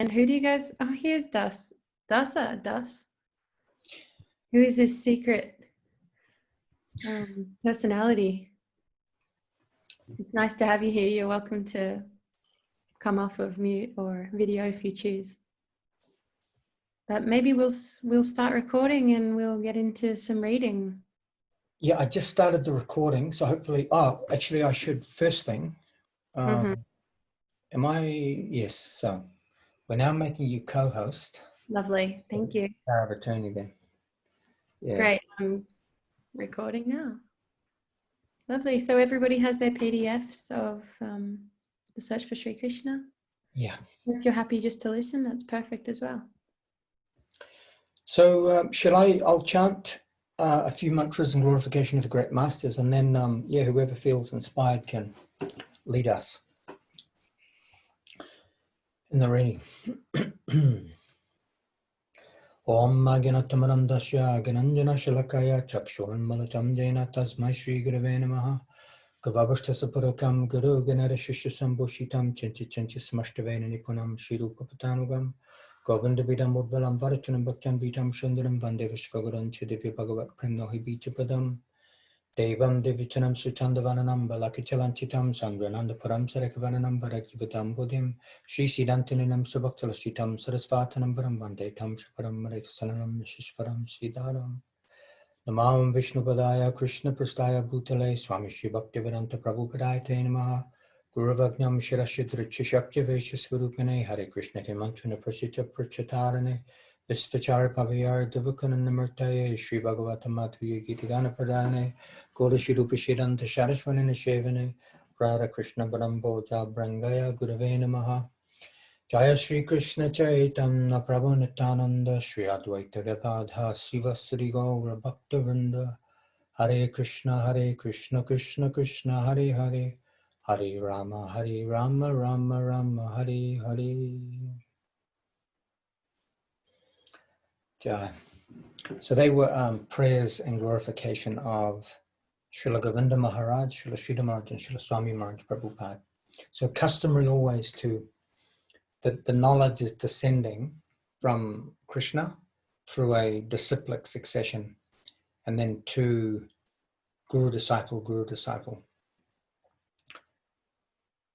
And who do you guys, oh, here's Das, who is this secret personality. It's nice to have you here. You're welcome to come off of mute or video if you choose. But maybe we'll start recording and we'll get into some reading. Yeah, I just started the recording, so hopefully, actually I should first thing. Yes, so we're now making you co-host. Lovely, thank you. Power of attorney then. Yeah. Great, I'm recording now. Lovely, so everybody has their PDFs of the Search for Sri Krishna? Yeah. If you're happy just to listen, that's perfect as well. So I'll chant a few mantras in glorification of the great masters, and then whoever feels inspired can lead us in the reading. Om Maganatamandasya Gananjana Shalakaya Chakshuan Malatam Jaina Tasmai Sri Gurave Namaha Gavavashtasapurukam Guru Ganara Shishya Sambhushitam Chanchi Chanchi Smashtavena Nipunam Shirupapatanugam Govinda Vidam Udvalam Varatunam Bhaktan Vitam Shandaram Bandevashvagaran Chidivya Bhagavat Premnohi Bichapadam Devam Devitanam Sutandavananam Balakichalanchitam Sangrananda Param Sarakavananam Bharaktivatam Buddhim Shri Siddhantaninam Subhaktalasitam Sarasvatanam Varam Vandetam Shaparam Marekasanam Shishvaram Sridharam Namam Vishnu Padaya Krishna Prastaya Bhutale Swami Shri Bhaktivedanta Prabhupadaya Te Namaha Guru Vagnam Shirashidricha Shakti Vaishya Hare Krishna Te Mantuna Prasita Prachatarane Visvachara Pavayar Devakananamurtaye Shri Bhagavata Madhuya Gitagana Pradane Gora Shirupashiranta Sharasvanina Shevane Radha Krishna Baramboja Brangaya Gurave Namaha Jaya Sri Krishna Chaitanya Prabhu Nityananda Shri Advaita Gadadha Sivasri Gaura Bhakta Vrinda Hare Krishna Krishna Krishna Hare Hare Hare Rama Rama Rama Hare Hare. Jai. So they were prayers and glorification of Srila Govinda Maharaj, Srila Sridhar Maharaj, and Srila Swami Maharaj Prabhupada. So customary always the knowledge is descending from Krishna through a disciplic succession, and then to guru disciple.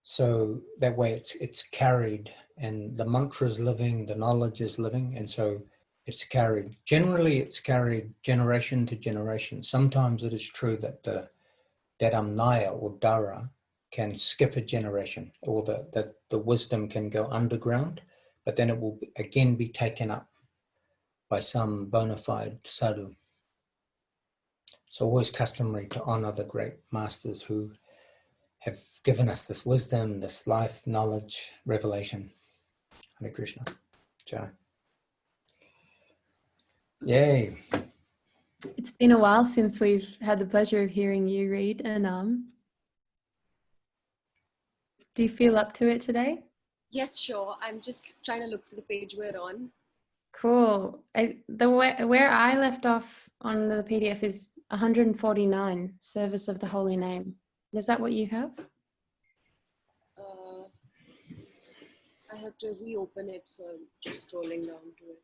So that way it's carried, and the mantra is living, the knowledge is living, and so it's carried. Generally, it's carried generation to generation. Sometimes it is true that the Dadamnaya or Dara can skip a generation, or that the wisdom can go underground, but then it will again be taken up by some bona fide sadhu. So always customary to honor the great masters who have given us this wisdom, this life, knowledge, revelation. Hare Krishna. Jai. Yay. It's been a while since we've had the pleasure of hearing you read, and do you feel up to it today? Yes, sure. I'm just trying to look for the page we're on. Cool. Where I left off on the PDF is 149, Service of the Holy Name. Is that what you have? I have to reopen it, so I'm just scrolling down to it.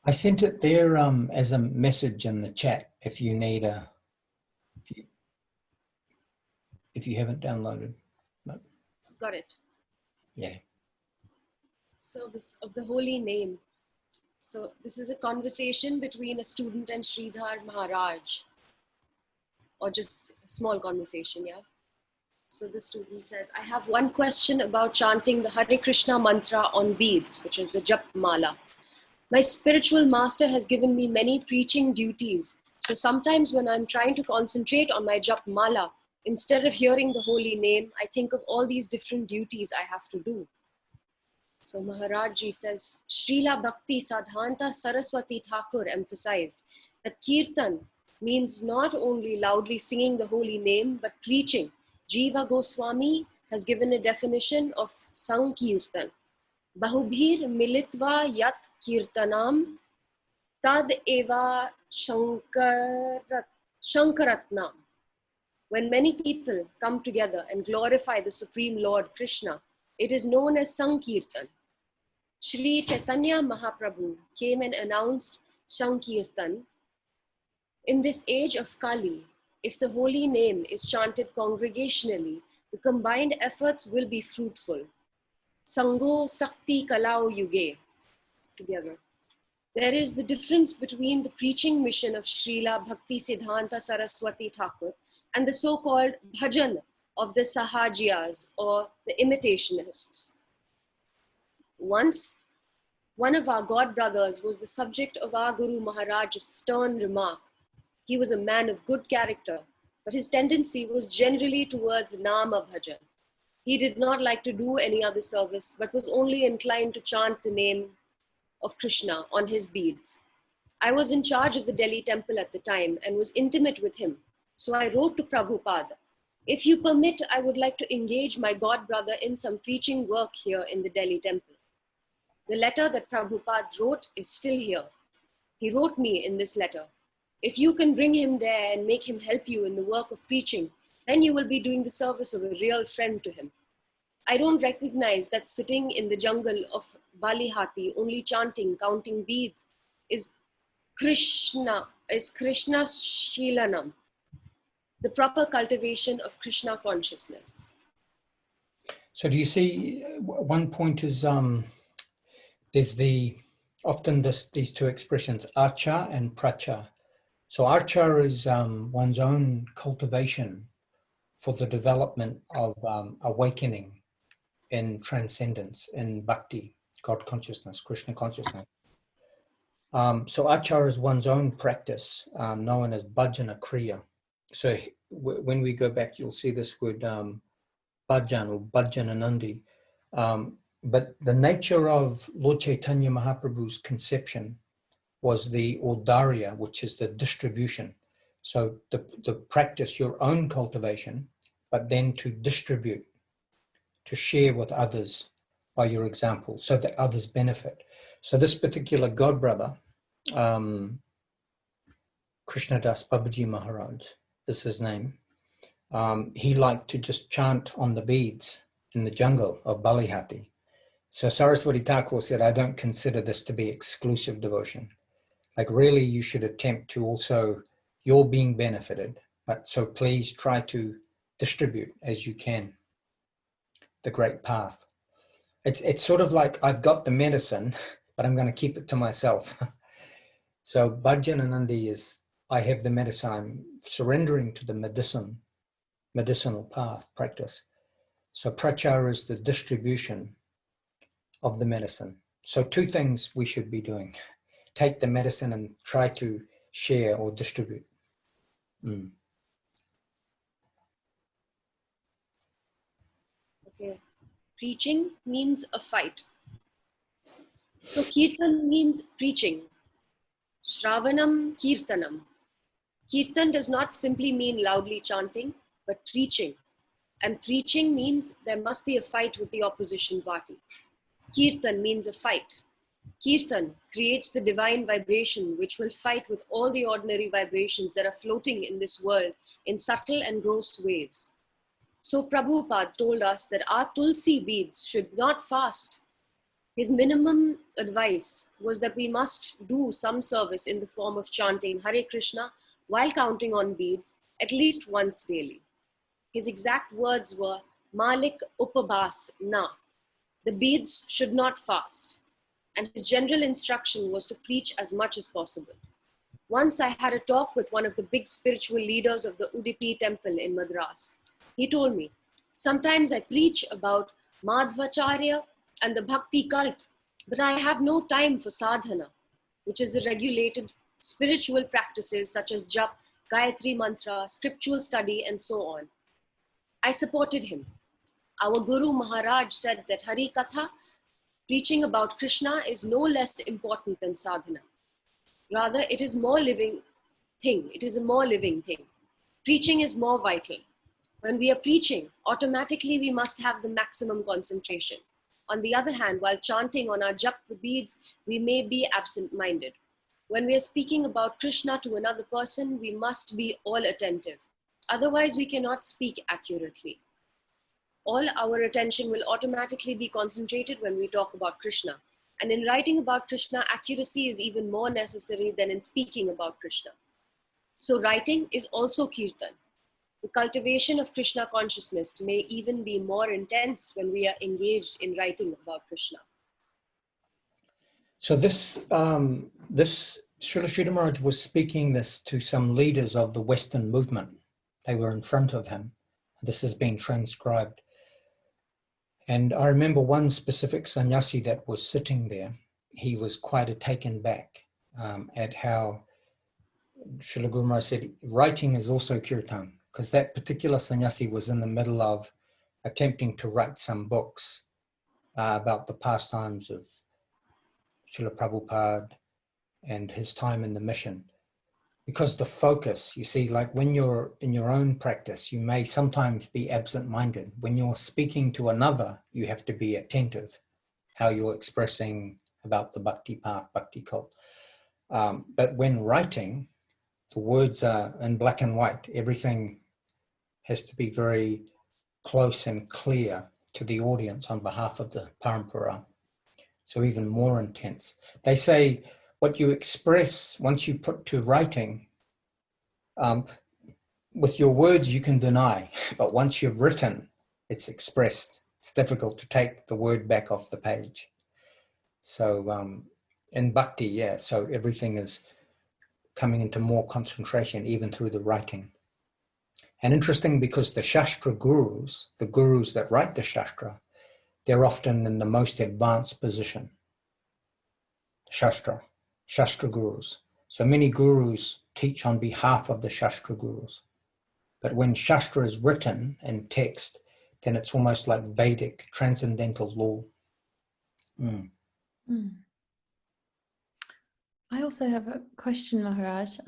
I sent it there as a message in the chat if you need if you haven't downloaded. No. Got it. Yeah. Service of the Holy Name. So this is a conversation between a student and Sridhar Maharaj, or just a small conversation, yeah? So the student says, I have one question about chanting the Hare Krishna mantra on Veds, which is the Jap Mala. My spiritual master has given me many preaching duties. So sometimes when I'm trying to concentrate on my Jap Mala, instead of hearing the holy name, I think of all these different duties I have to do. So Maharaj Ji says, Srila Bhakti Siddhanta Saraswati Thakur emphasized that Kirtan means not only loudly singing the holy name, but preaching. Jiva Goswami has given a definition of Sankirtan. Bahubhir militva yat kirtanam tad eva shankaratnam. When many people come together and glorify the Supreme Lord Krishna, It is known as Sankirtan. Sri Chaitanya Mahaprabhu came and announced Sankirtan. In this age of Kali, if the holy name is chanted congregationally, the combined efforts will be fruitful. Sango Sakti Kalau Yuge, together. There is the difference between the preaching mission of Srila Bhakti Siddhanta Saraswati Thakur and the so-called bhajan of the Sahajiyas or the imitationists. Once, one of our god brothers was the subject of our Guru Maharaja's stern remark. He was a man of good character, but his tendency was generally towards Nama Bhajan. He did not like to do any other service, but was only inclined to chant the name of Krishna on his beads. I was in charge of the Delhi temple at the time and was intimate with him. So I wrote to Prabhupada, if you permit, I would like to engage my god brother in some preaching work here in the Delhi temple. The letter that Prabhupada wrote is still here. He wrote me in this letter, if you can bring him there and make him help you in the work of preaching, then you will be doing the service of a real friend to him. I don't recognize that sitting in the jungle of Balihati, only chanting, counting beads, is Krishna Shilanam, the proper cultivation of Krishna consciousness. So do you see, one point is, there's often these two expressions, acha and pracha. So acha is one's own cultivation for the development of awakening in transcendence, in bhakti, God consciousness, Krishna consciousness. So achara is one's own practice, known as bhajana kriya. So when we go back, you'll see this word bhajan or bhajananandi. But the nature of Lord Chaitanya Mahaprabhu's conception was the audarya, which is the distribution. So the practice, your own cultivation, but then to distribute, to share with others by your example, so that others benefit. So this particular god brother, Krishnadas Babaji Maharaj is his name. He liked to just chant on the beads in the jungle of Balihati. So Saraswati Thakur said, I don't consider this to be exclusive devotion. Like really you should attempt to also, you're being benefited, but so please try to distribute as you can the great path. It's sort of like I've got the medicine, but I'm going to keep it to myself. So Bhajananandi is, I have the medicine, I'm surrendering to the medicinal path practice. So prachara is the distribution of the medicine. So two things we should be doing. Take the medicine and try to share or distribute. Okay. Preaching means a fight. So kirtan means preaching. Shravanam kirtanam. Kirtan does not simply mean loudly chanting, but preaching. And preaching means there must be a fight with the opposition party. Kirtan means a fight. Kirtan creates the divine vibration which will fight with all the ordinary vibrations that are floating in this world in subtle and gross waves. So Prabhupada told us that our Tulsi beads should not fast. His minimum advice was that we must do some service in the form of chanting Hare Krishna while counting on beads at least once daily. His exact words were, Malik Upabhas Na. The beads should not fast. And his general instruction was to preach as much as possible. Once I had a talk with one of the big spiritual leaders of the Udupi temple in Madras. He told me, sometimes I preach about Madhvacharya and the Bhakti cult, but I have no time for sadhana, which is the regulated spiritual practices such as jap, Gayatri mantra, scriptural study, and so on. I supported him. Our Guru Maharaj said that Hari Katha, preaching about Krishna, is no less important than sadhana. Rather, it is more living thing. It is a more living thing. Preaching is more vital. When we are preaching, automatically we must have the maximum concentration. On the other hand, while chanting on our jap beads, we may be absent-minded. When we are speaking about Krishna to another person, we must be all attentive. Otherwise, we cannot speak accurately. all our attention will automatically be concentrated when we talk about Krishna. And in writing about Krishna, accuracy is even more necessary than in speaking about Krishna. So writing is also kirtan. The cultivation of Krishna consciousness may even be more intense when we are engaged in writing about Krishna. So this Srila Sridhara Maharaj was speaking this to some leaders of the Western movement. They were in front of him. This has been transcribed. And I remember one specific sannyasi that was sitting there. He was quite taken back at how Srila Guru Maharaj said, writing is also kirtan, because that particular sannyasi was in the middle of attempting to write some books about the pastimes of Srila Prabhupada and his time in the mission. Because the focus, you see, like when you're in your own practice, you may sometimes be absent-minded. When you're speaking to another, you have to be attentive, how you're expressing about the bhakti path, bhakti cult. But when writing, the words are in black and white. Everything has to be very close and clear to the audience on behalf of the parampara. So even more intense. They say what you express once you put to writing, with your words you can deny, but once you've written, it's expressed. It's difficult to take the word back off the page. So in bhakti, yeah, so everything is coming into more concentration even through the writing. And interesting because the Shastra gurus, the gurus that write the Shastra, they're often in the most advanced position. Shastra gurus. So many gurus teach on behalf of the Shastra gurus. But when Shastra is written in text, then it's almost like Vedic, transcendental law. I also have a question, Maharaj.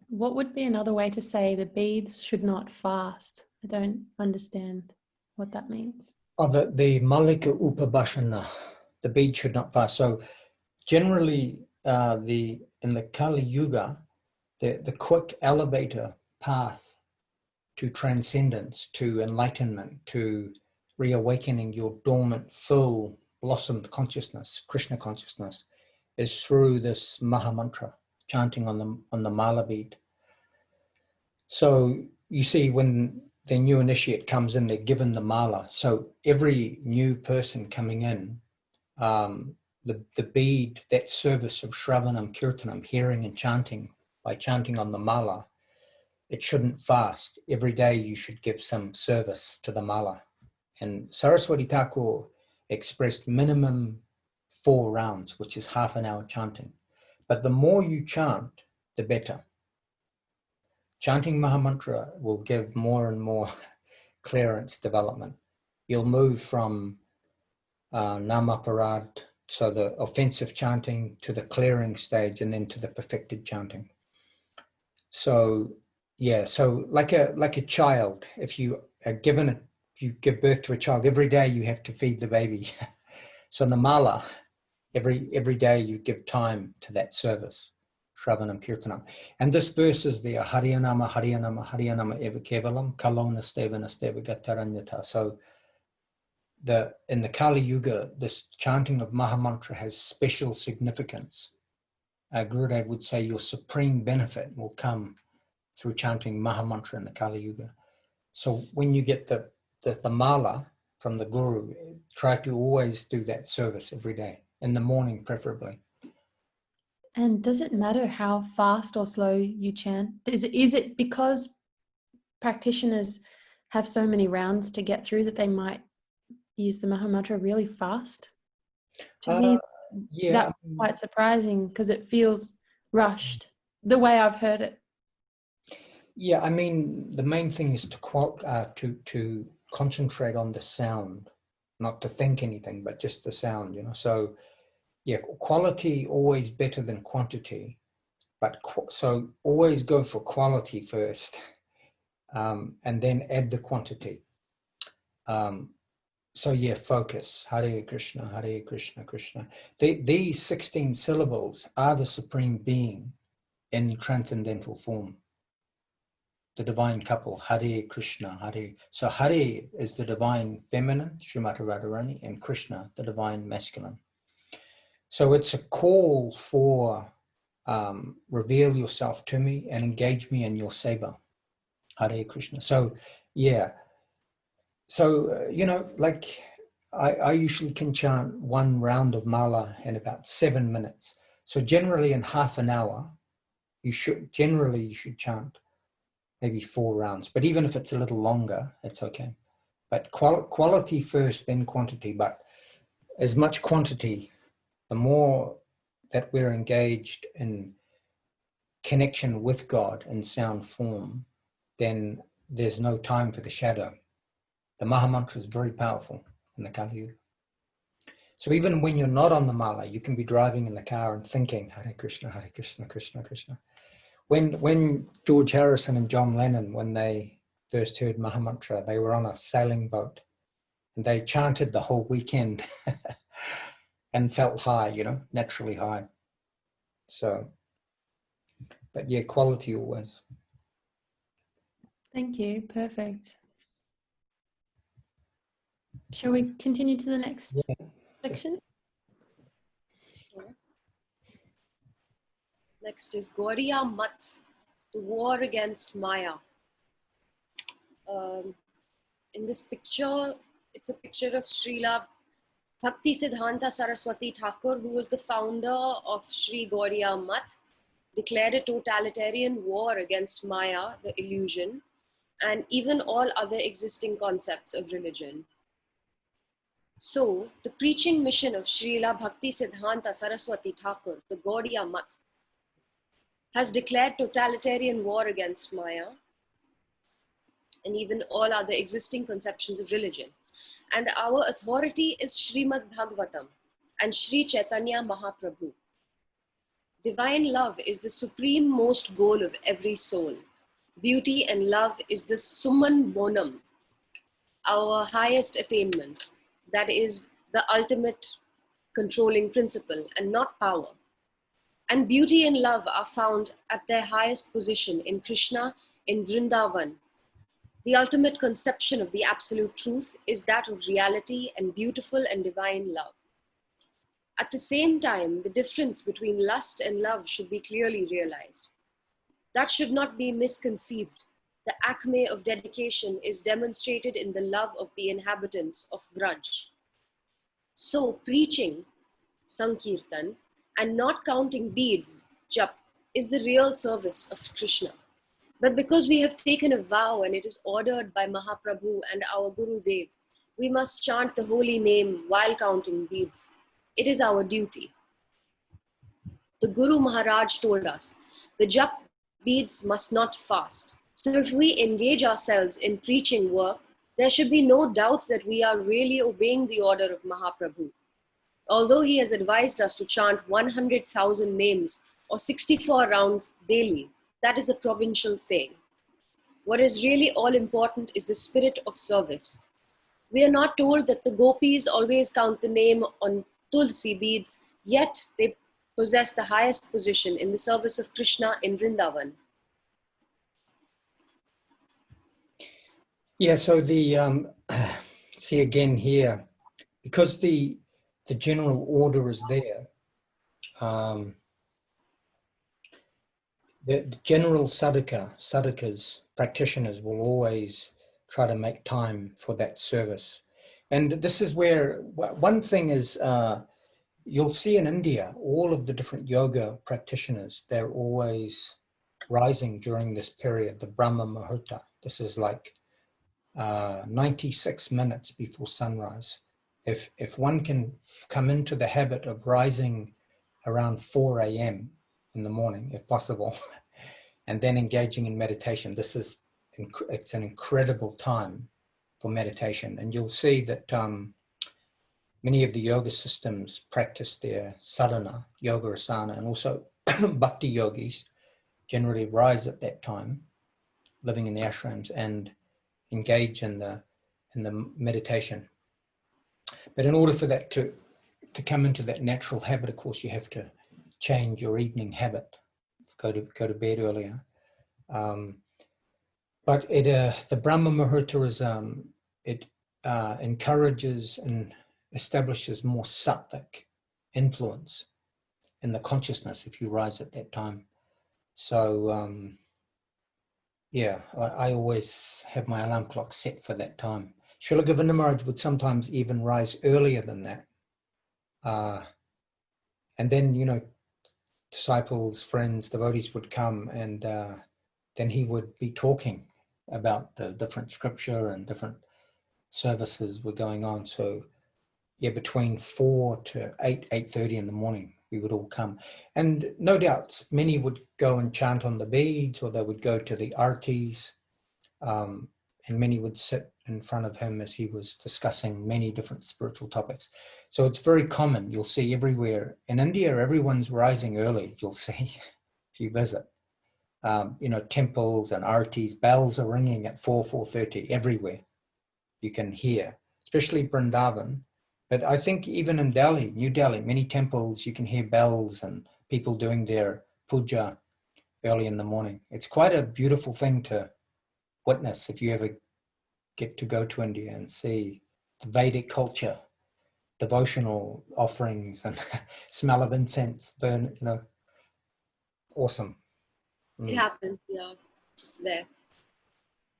What would be another way to say the beads should not fast? I don't understand what that means. Oh, the Malika Upabhashana, the bead should not fast. So generally, in the Kali Yuga, the quick elevator path to transcendence, to enlightenment, to reawakening your dormant, full, blossomed consciousness, Krishna consciousness, is through this Mahamantra, chanting on the mala bead. So you see, when the new initiate comes in, they're given the mala. So every new person coming in, the bead, that service of Shravanam, Kirtanam, hearing and chanting, by chanting on the mala, it shouldn't fast. Every day you should give some service to the mala. And Saraswati Thakur expressed minimum 4 rounds, which is half an hour chanting. But the more you chant, the better. Chanting Mahamantra will give more and more clearance development. You'll move from Namaparad, so the offensive chanting, to the clearing stage, and then to the perfected chanting. So yeah, so like a child, if you give birth to a child, every day you have to feed the baby. So the mala, every day you give time to that service, Shravanam Kirtanam. And this verse is the Hariyanama, Hariyanama, Hariyanama eva kevalam, kalona stevana steva gataranyata. So in the Kali Yuga, this chanting of Mahamantra has special significance. Gurudev would say your supreme benefit will come through chanting Mahamantra in the Kali Yuga. So when you get the mala from the Guru, try to always do that service every day, in the morning preferably. And does it matter how fast or slow you chant? Is it because practitioners have so many rounds to get through that they might use the Mahamantra really fast? To me, that's quite surprising because it feels rushed, the way I've heard it. Yeah, I mean, the main thing is to concentrate on the sound, not to think anything, but just the sound, So, yeah, quality always better than quantity, but so always go for quality first, and then add the quantity. So yeah, focus. Hare Krishna, Krishna. These 16 syllables are the Supreme Being in transcendental form. the divine couple, Hare Krishna, Hare. So Hare is the divine feminine, Srimati Radharani, and Krishna, the divine masculine. So it's a call for reveal yourself to me and engage me in your seva, Hare Krishna. So yeah, so like I usually can chant one round of mala in about 7 minutes. So generally in half an hour, you should chant maybe 4 rounds, but even if it's a little longer, it's okay. But quality first, then quantity. But as much quantity, the more that we're engaged in connection with God in sound form, then there's no time for the shadow. The Mahamantra is very powerful in the Kali Yuga. So even when you're not on the mala, you can be driving in the car and thinking, Hare Krishna, Krishna, Krishna. When George Harrison and John Lennon, when they first heard Mahamantra, they were on a sailing boat and they chanted the whole weekend and felt high, naturally high. So, but yeah, quality always. Thank you. Perfect. Shall we continue to the next section? Sure. Next is Gauriya Mat, the war against Maya. In this picture, it's a picture of Srila Bhakti Siddhanta Saraswati Thakur, who was the founder of Sri Gauriya Mat, declared a totalitarian war against Maya, the illusion, and even all other existing concepts of religion. So, the preaching mission of Srila Bhakti Siddhanta Saraswati Thakur, the Gauriya Mat, has declared totalitarian war against Maya and even all other existing conceptions of religion. And our authority is Srimad Bhagavatam and Sri Chaitanya Mahaprabhu. Divine love is the supreme most goal of every soul. Beauty and love is the Summan Bonum, our highest attainment. That is the ultimate controlling principle and not power. And beauty and love are found at their highest position in Krishna, in Vrindavan. The ultimate conception of the absolute truth is that of reality and beautiful and divine love. At the same time, the difference between lust and love should be clearly realized. That should not be misconceived. The acme of dedication is demonstrated in the love of the inhabitants of Vraj. So preaching, Sankirtan, and not counting beads, jap, is the real service of Krishna. But because we have taken a vow and it is ordered by Mahaprabhu and our Guru Dev, we must chant the holy name while counting beads. It is our duty. The Guru Maharaj told us, the jap beads must not fast. So if we engage ourselves in preaching work, there should be no doubt that we are really obeying the order of Mahaprabhu. Although he has advised us to chant 100,000 names or 64 rounds daily, that is a provincial saying. What is really all important is the spirit of service. We are not told that the gopis always count the name on tulsi beads, yet they possess the highest position in the service of Krishna in Vrindavan. Yeah, so the, see again here, because the general order is there, the general sadhakas, practitioners will always try to make time for that service. And this is where, one thing is, you'll see in India, all of the different yoga practitioners, they're always rising during this period, the Brahma Muhurta. This is like 96 minutes before sunrise. If one can come into the habit of rising around 4 a.m. in the morning, if possible, and then engaging in meditation, it's an incredible time for meditation. And you'll see that many of the yoga systems practice their sadhana, yoga asana, and also bhakti yogis generally rise at that time, living in the ashrams, and engage in the meditation. But in order for that to come into that natural habit, of course, you have to change your evening habit, go to bed earlier. But the Brahma Muhurta is, it encourages and establishes more sattvic influence in the consciousness if you rise at that time. So, yeah, I always have my alarm clock set for that time. Srila Govinda Maharaj would sometimes even rise earlier than that. And then, you know, disciples, friends, devotees would come, and then he would be talking about the different scripture and different services were going on. So yeah, between 4 to 8:30 in the morning, we would all come. And no doubt many would go and chant on the beads, or they would go to the artis, and many would sit in front of him as he was discussing many different spiritual topics. So it's very common. You'll see everywhere. In India, everyone's rising early, you'll see if you visit. You know, temples and artis, bells are ringing at 4:30 everywhere. You can hear, especially Vrindavan. But I think even in Delhi, New Delhi, many temples, you can hear bells and people doing their puja early in the morning. It's quite a beautiful thing to witness if you ever get to go to India and see the Vedic culture, devotional offerings and smell of incense burn, you know, awesome. It happens, yeah, it's there.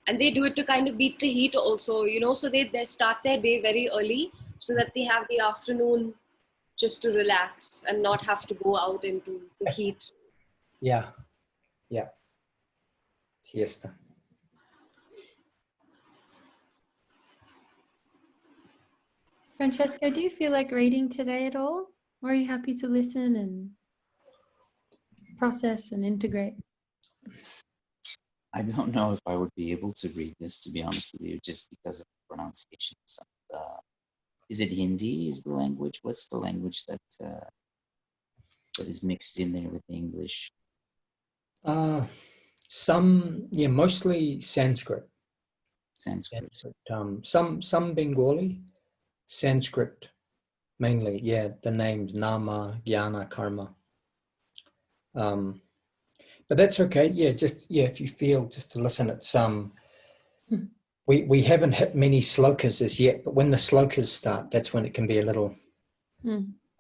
And they do it to kind of beat the heat also, you know, so they start their day very early so that they have the afternoon just to relax and not have to go out into the heat. Yeah, yeah. Siesta. Francesca, do you feel like reading today at all? Or are you happy to listen and process and integrate? I don't know if I would be able to read this, to be honest with you, just because of pronunciation. Is it Hindi? Is the language? What's the language that that is mixed in there with the English? Mostly Sanskrit. Sanskrit. Some Bengali, Sanskrit mainly. Yeah, the names Nama, Jnana, Karma. But that's okay. Yeah, if you feel just to listen at some. We haven't hit many slokas as yet, but when the slokas start, that's when it can be a little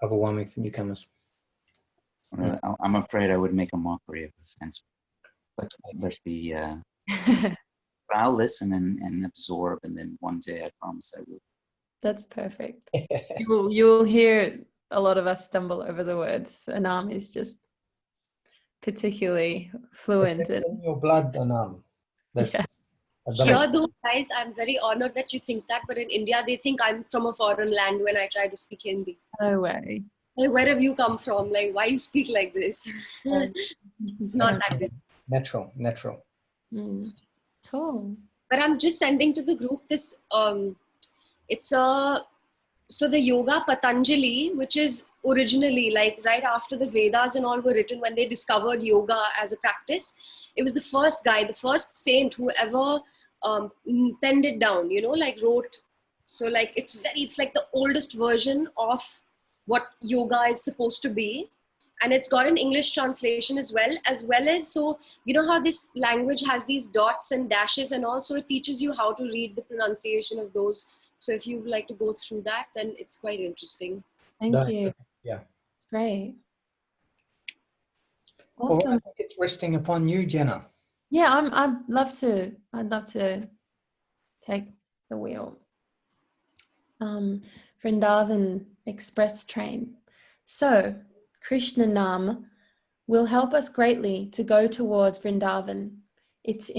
overwhelming for newcomers. Well, I'm afraid I would make a mockery of the Sanskrit, but I'll listen and absorb, and then one day I promise I will. That's perfect. You'll hear a lot of us stumble over the words. Anam is just particularly fluent. It's in your blood, Anam. Here though, guys, I'm very honored that you think that, but in India, they think I'm from a foreign land when I try to speak Hindi. No way. Like, where have you come from? Like, why you speak like this? It's not that good. Natural. Cool. But I'm just sending to the group this, so the yoga Patanjali, which is originally like right after the Vedas and all were written, when they discovered yoga as a practice, it was the first guy, the first saint who ever penned it down, you know, like wrote. So like, it's like the oldest version of what yoga is supposed to be. And it's got an English translation as well as, so you know how this language has these dots and dashes and all, so it teaches you how to read the pronunciation of those. So if you would like to go through that, then it's quite interesting. Thank you. Yeah. It's great. Awesome. Awesome. Well, it's resting upon you, Jenna. Yeah, I'd love to take the wheel. Vrindavan Express train. So Krishna Nam will help us greatly to go towards Vrindavan. Its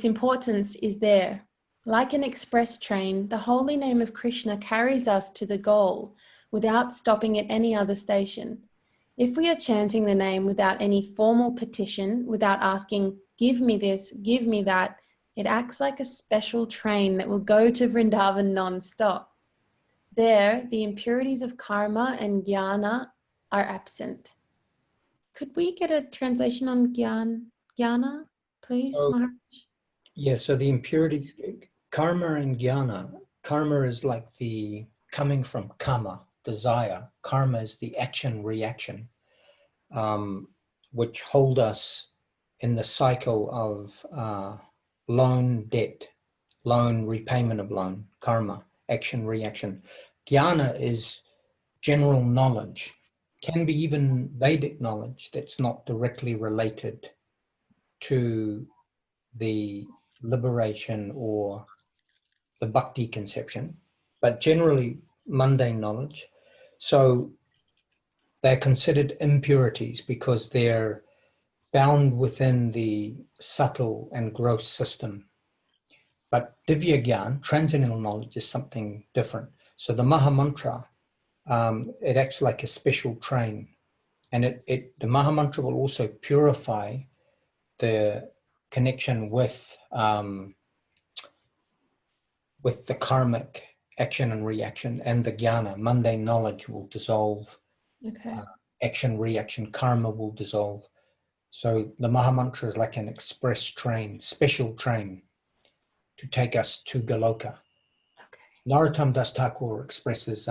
importance is there. Like an express train, the holy name of Krishna carries us to the goal without stopping at any other station. If we are chanting the name without any formal petition, without asking, give me this, give me that, it acts like a special train that will go to Vrindavan non-stop. There, the impurities of karma and jnana are absent. Could we get a translation on jnana, please, Maharaj? Yeah, so the impurities, karma and jnana. Karma is like the coming from kama, desire. Karma is the action, reaction, which hold us in the cycle of loan, debt, loan, repayment of loan, karma, action, reaction. Jnana is general knowledge, can be even Vedic knowledge that's not directly related to the liberation or the bhakti conception, but generally mundane knowledge. So they're considered impurities because they're bound within the subtle and gross system. But Divya Gyan, transcendental knowledge, is something different. So the Mahamantra, it acts like a special train. And the Mahamantra will also purify the connection with the karmic action and reaction, and the jnana, mundane knowledge, will dissolve. Okay. Action, reaction, karma will dissolve. So the Mahamantra is like an express train, special train to take us to Goloka. Okay. Narottam Das Thakur expresses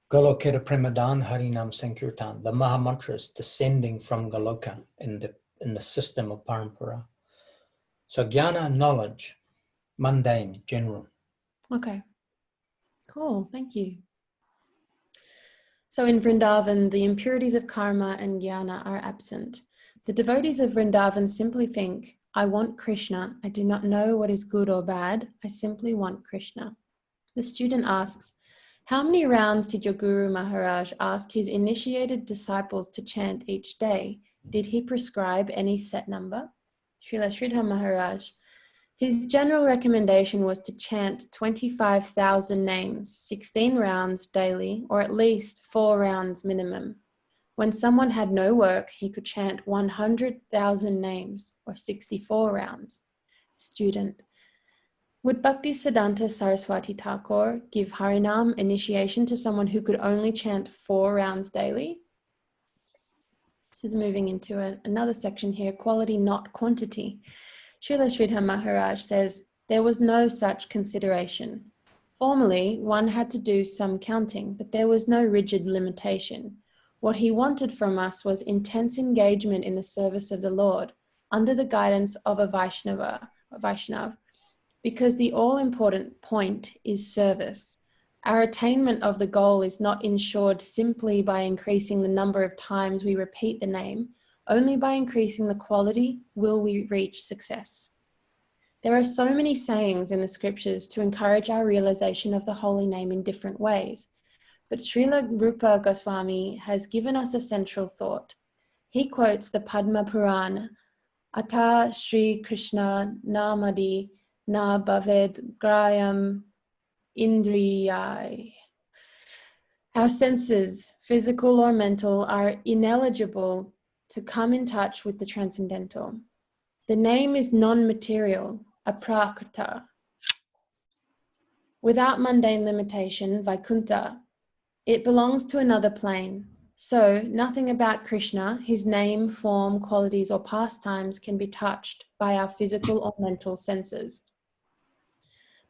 Goloketa Premadan Harinam Sankirtan. The Mahamantra is descending from Goloka in the system of Parampara. So jnana, knowledge, mundane, general. Okay. Cool. Thank you. So in Vrindavan, the impurities of karma and jnana are absent. The devotees of Vrindavan simply think, I want Krishna. I do not know what is good or bad. I simply want Krishna. The student asks, how many rounds did your Guru Maharaj ask his initiated disciples to chant each day? Did he prescribe any set number? Srila Sridhara Maharaj, his general recommendation was to chant 25,000 names, 16 rounds daily, or at least 4 rounds minimum. When someone had no work, he could chant 100,000 names, or 64 rounds. Student, would Bhaktisiddhanta Saraswati Thakur give Harinam initiation to someone who could only chant 4 rounds daily? This is moving into another section here, quality, not quantity. Srila Sridhar Maharaj says, there was no such consideration. Formerly, one had to do some counting, but there was no rigid limitation. What he wanted from us was intense engagement in the service of the Lord, under the guidance of a Vaishnav, because the all-important point is service. Our attainment of the goal is not ensured simply by increasing the number of times we repeat the name. Only by increasing the quality will we reach success. There are so many sayings in the scriptures to encourage our realization of the holy name in different ways, but Srila Rupa Goswami has given us a central thought. He quotes the Padma Purana, Ata Sri Krsna namadi na bhaved grayam indriyai. Our senses, physical or mental, are ineligible to come in touch with the transcendental. The name is non-material, aprakrita. Without mundane limitation, Vaikuntha, it belongs to another plane. So nothing about Krishna, his name, form, qualities, or pastimes can be touched by our physical or mental senses.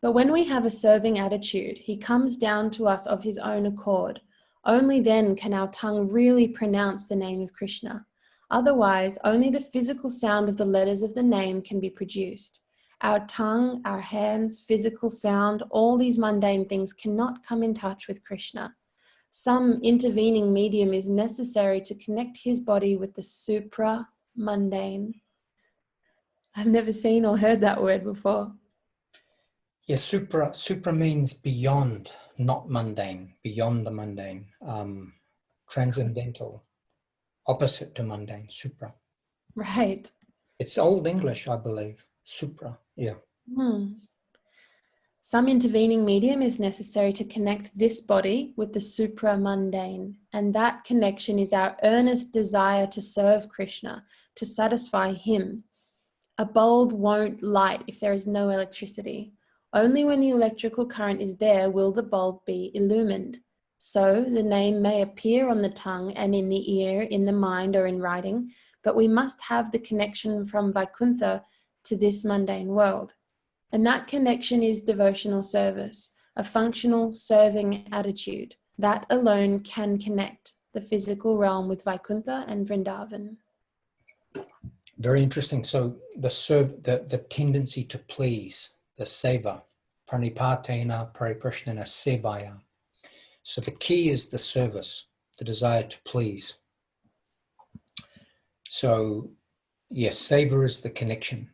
But when we have a serving attitude, he comes down to us of his own accord. Only then can our tongue really pronounce the name of Krishna. Otherwise, only the physical sound of the letters of the name can be produced. Our tongue, our hands, physical sound, all these mundane things cannot come in touch with Krishna. Some intervening medium is necessary to connect his body with the supra-mundane. I've never seen or heard that word before. Yes, supra means beyond, not mundane, beyond the mundane, transcendental. Opposite to mundane, supra. Right. It's Old English, I believe. Supra, yeah. Some intervening medium is necessary to connect this body with the supra-mundane, and that connection is our earnest desire to serve Krishna, to satisfy him. A bulb won't light if there is no electricity. Only when the electrical current is there will the bulb be illumined. So the name may appear on the tongue and in the ear, in the mind, or in writing, but we must have the connection from Vaikuntha to this mundane world. And that connection is devotional service, a functional serving attitude. That alone can connect the physical realm with Vaikuntha and Vrindavan. Very interesting. So the tendency to please, the seva, pranipatena pariprishnana sevaya. So the key is the service, the desire to please. So yes, seva is the connection.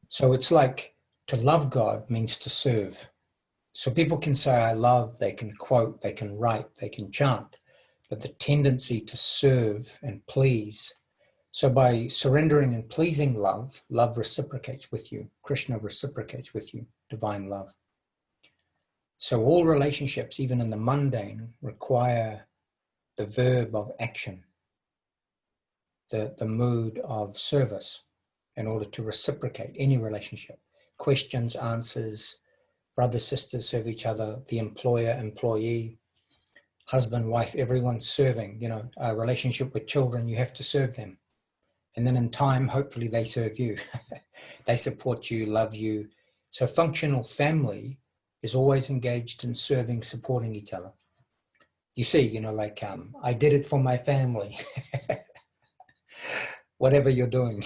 So it's like to love God means to serve. So people can say, I love, they can quote, they can write, they can chant, but the tendency to serve and please. So by surrendering and pleasing love, love reciprocates with you. Krishna reciprocates with you, divine love. So all relationships, even in the mundane, require the verb of action, the mood of service in order to reciprocate any relationship. Questions, answers, brothers, sisters serve each other, the employer, employee, husband, wife, everyone's serving. You know, a relationship with children, you have to serve them. And then in time, hopefully they serve you. They support you, love you. So functional family is always engaged in serving, supporting each other. You see, you know, like I did it for my family. Whatever you're doing,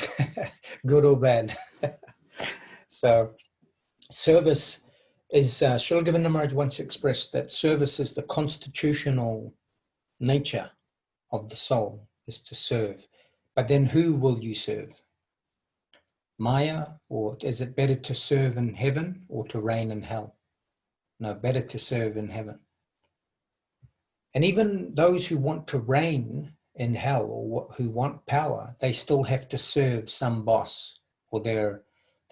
good or bad. So service is, Srila Govinda Maharaj once expressed that service is the constitutional nature of the soul, is to serve. But then who will you serve? Maya, or is it better to serve in heaven or to reign in hell? No, better to serve in heaven. And even those who want to reign in hell or who want power, they still have to serve some boss, or they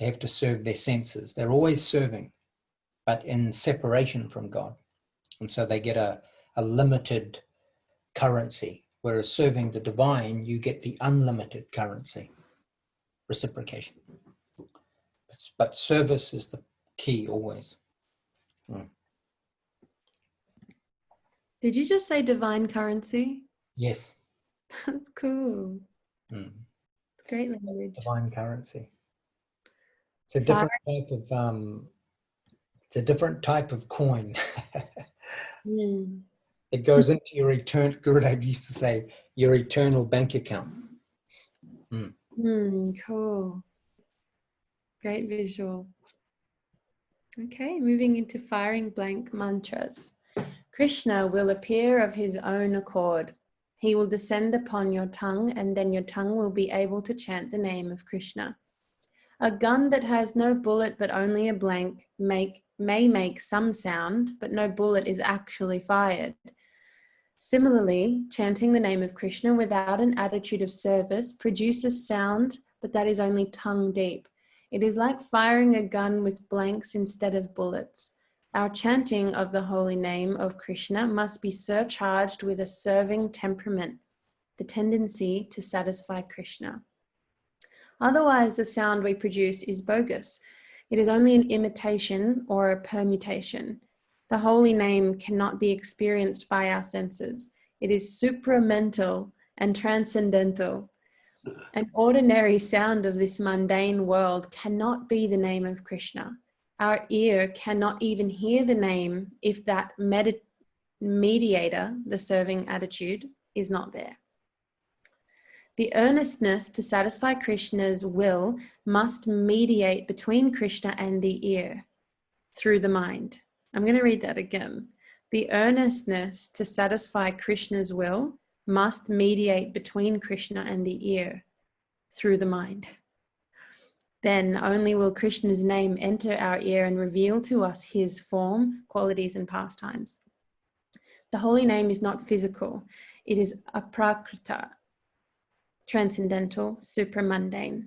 have to serve their senses. They're always serving, but in separation from God. And so they get a limited currency, whereas serving the divine, you get the unlimited currency, reciprocation. But service is the key always. Did you just say divine currency? Yes. That's cool. Mm. It's great language. Divine currency. It's a different type of coin. Mm. It goes into your eternal, Gurudev used to say, your eternal bank account. Cool. Great visual. Okay, moving into firing blank mantras. Krishna will appear of his own accord. He will descend upon your tongue, and then your tongue will be able to chant the name of Krishna. A gun that has no bullet but only a blank may make some sound, but no bullet is actually fired. Similarly, chanting the name of Krishna without an attitude of service produces sound, but that is only tongue deep. It is like firing a gun with blanks instead of bullets. Our chanting of the holy name of Krishna must be surcharged with a serving temperament, the tendency to satisfy Krishna. Otherwise, the sound we produce is bogus. It is only an imitation or a permutation. The holy name cannot be experienced by our senses. It is supramental and transcendental. An ordinary sound of this mundane world cannot be the name of Krishna. Our ear cannot even hear the name if that mediator, the serving attitude, is not there. The earnestness to satisfy Krishna's will must mediate between Krishna and the ear through the mind. I'm going to read that again. The earnestness to satisfy Krishna's will must mediate between Krishna and the ear through the mind. Then only will Krishna's name enter our ear and reveal to us his form, qualities, and pastimes. The holy name is not physical. It is aprakrita, transcendental, supramundane.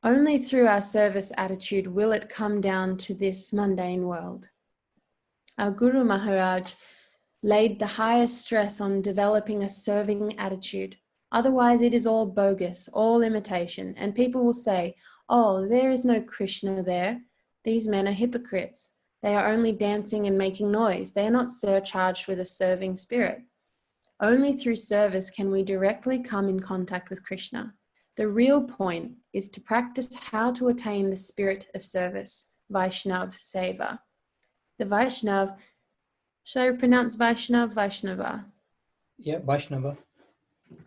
Only through our service attitude will it come down to this mundane world. Our Guru Maharaj laid the highest stress on developing a serving attitude. Otherwise, it is all bogus, all imitation, and people will say, "Oh, there is no Krishna there. These men are hypocrites. They are only dancing and making noise. They are not surcharged with a serving spirit." Only through service can we directly come in contact with Krishna. The real point is to practice how to attain the spirit of service, Vaishnav Seva. The Vaishnav, should I pronounce Vaishnav, Vaishnava? Yeah, Vaishnava.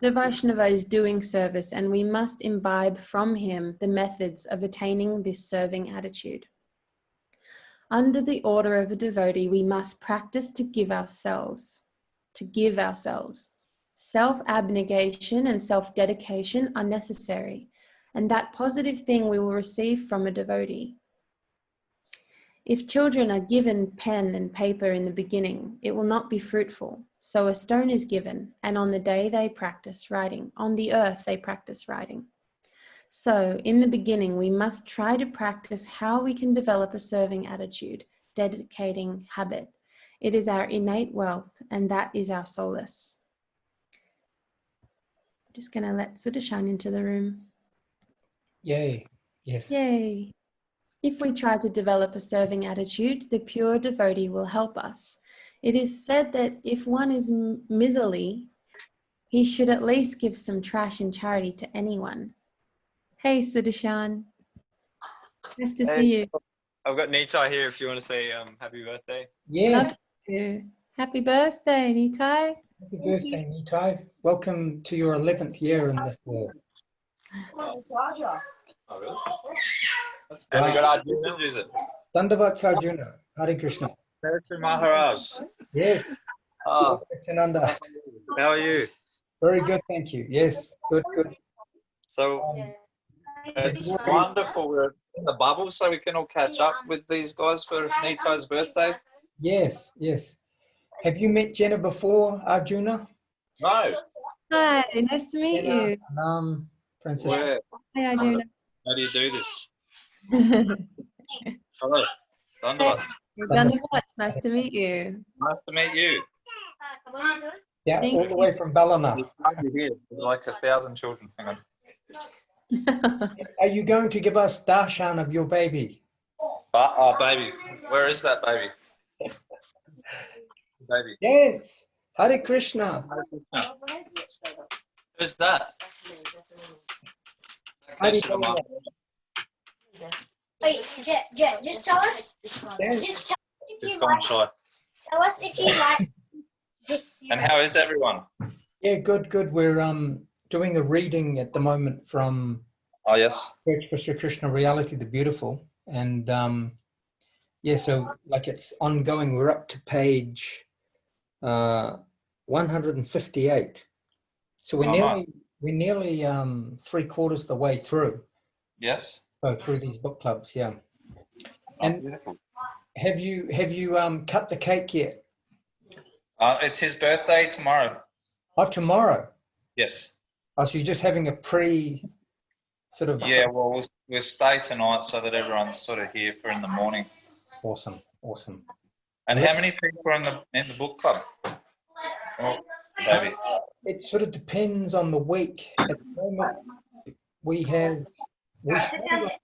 The Vaishnava is doing service, and we must imbibe from him the methods of attaining this serving attitude. Under the order of a devotee, we must practice to give ourselves. Self-abnegation and self-dedication are necessary, and that positive thing we will receive from a devotee. If children are given pen and paper in the beginning, it will not be fruitful. So a stone is given, and on the day they practice writing. On the earth they practice writing. So in the beginning, we must try to practice how we can develop a serving attitude, dedicating habit. It is our innate wealth, and that is our solace. I'm just going to let Sudashan into the room. Yay. Yes. Yay. If we try to develop a serving attitude, the pure devotee will help us. It is said that if one is miserly, he should at least give some trash in charity to anyone. Hey, Sudashan. Nice to see you. I've got Nitai here if you want to say happy birthday. Yes. Love you. Happy birthday, Nitai. Happy birthday, Nitai. Welcome to your 11th year in this world. Oh, really? And we got Arjuna, is it? Dandavat Arjuna. Hare Krishna. Sri Maharaj. Yes. Oh, Chananda. how are you? Very good, thank you. Yes, good, good. So it's wonderful. We're in the bubble, so we can all catch up with these guys for Nitai's birthday. Yes, yes. Have you met Jenna before, Arjuna? No. Hi, nice to meet you. Francisco. Where? Hi, Arjuna. How do you do this? Hello. Dandavat. It's nice to meet you. Nice to meet you. Yeah, Thank all the way from Ballina. You're here. There's like 1,000 children. Hang on. Are you going to give us darshan of your baby? Oh, baby. Where is that baby? Baby. Yes. Hare Krishna. Who's that? Hare Krishna. Wait, Jet, just tell us. Yes. Just tell us if It's you gone like. shy. Tell us if you like this. And how is everyone? Yeah, good, good. We're doing a reading at the moment from Oh, yes. Church for Sri Krishna Reality, the Beautiful. And yeah, so like it's ongoing. We're up to page 158. So we're nearly 3/4 the way through. Yes. So through these book clubs, yeah. Oh, And beautiful. have you cut the cake yet? It's his birthday tomorrow. Oh, tomorrow. Yes. Oh, so you're just having a sort of. Yeah, well, we'll stay tonight so that everyone's sort of here for in the morning. Awesome, awesome. And how many people are in the book club? Oh, baby. It sort of depends on the week. At the moment, we started off,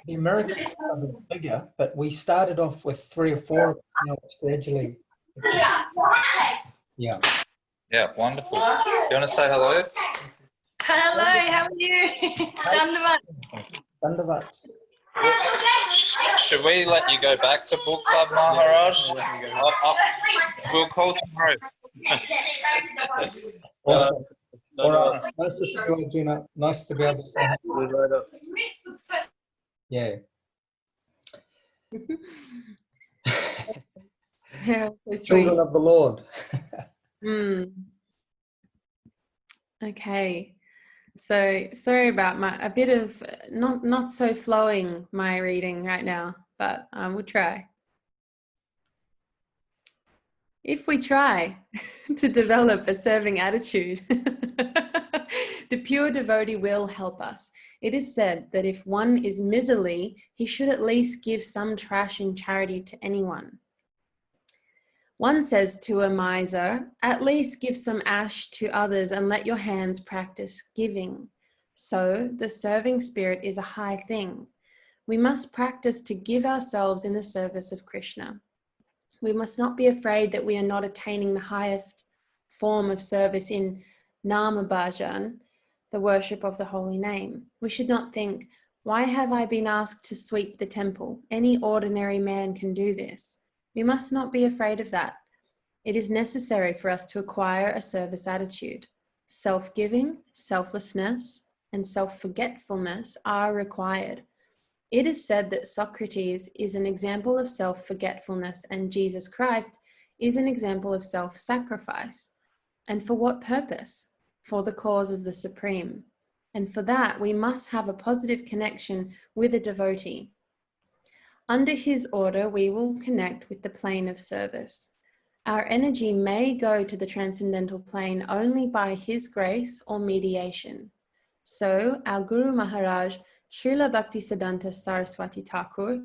the American club is bigger, but we started off with 3 or 4. Now it's gradually. Yeah. Yeah, wonderful. Do you want to say hello? Hello, how are you? Dandavat. Should we let you go back to book club, Maharaj? We'll call tomorrow. Awesome. All right. Nice to see you, Arjuna. Nice to be able to say hi. Yeah. Yeah, so sweet. Children of the Lord. Okay, so sorry about a bit of not so flowing my reading right now, but we'll try. If we try to develop a serving attitude, the pure devotee will help us. It is said that if one is miserly, he should at least give some trash in charity to anyone. One says to a miser, at least give some ash to others and let your hands practice giving. So the serving spirit is a high thing. We must practice to give ourselves in the service of Krishna. We must not be afraid that we are not attaining the highest form of service in Nama Bhajan, the worship of the holy name. We should not think, why have I been asked to sweep the temple? Any ordinary man can do this. We must not be afraid of that. It is necessary for us to acquire a service attitude. self-giving, selflessness, and self-forgetfulness are required. It is said that Socrates is an example of self-forgetfulness and Jesus Christ is an example of self-sacrifice. And for what purpose? For the cause of the Supreme. And for that, we must have a positive connection with a devotee. Under his order, we will connect with the plane of service. Our energy may go to the transcendental plane only by his grace or mediation. So, our Guru Maharaj, Srila Bhaktisiddhanta Saraswati Thakur,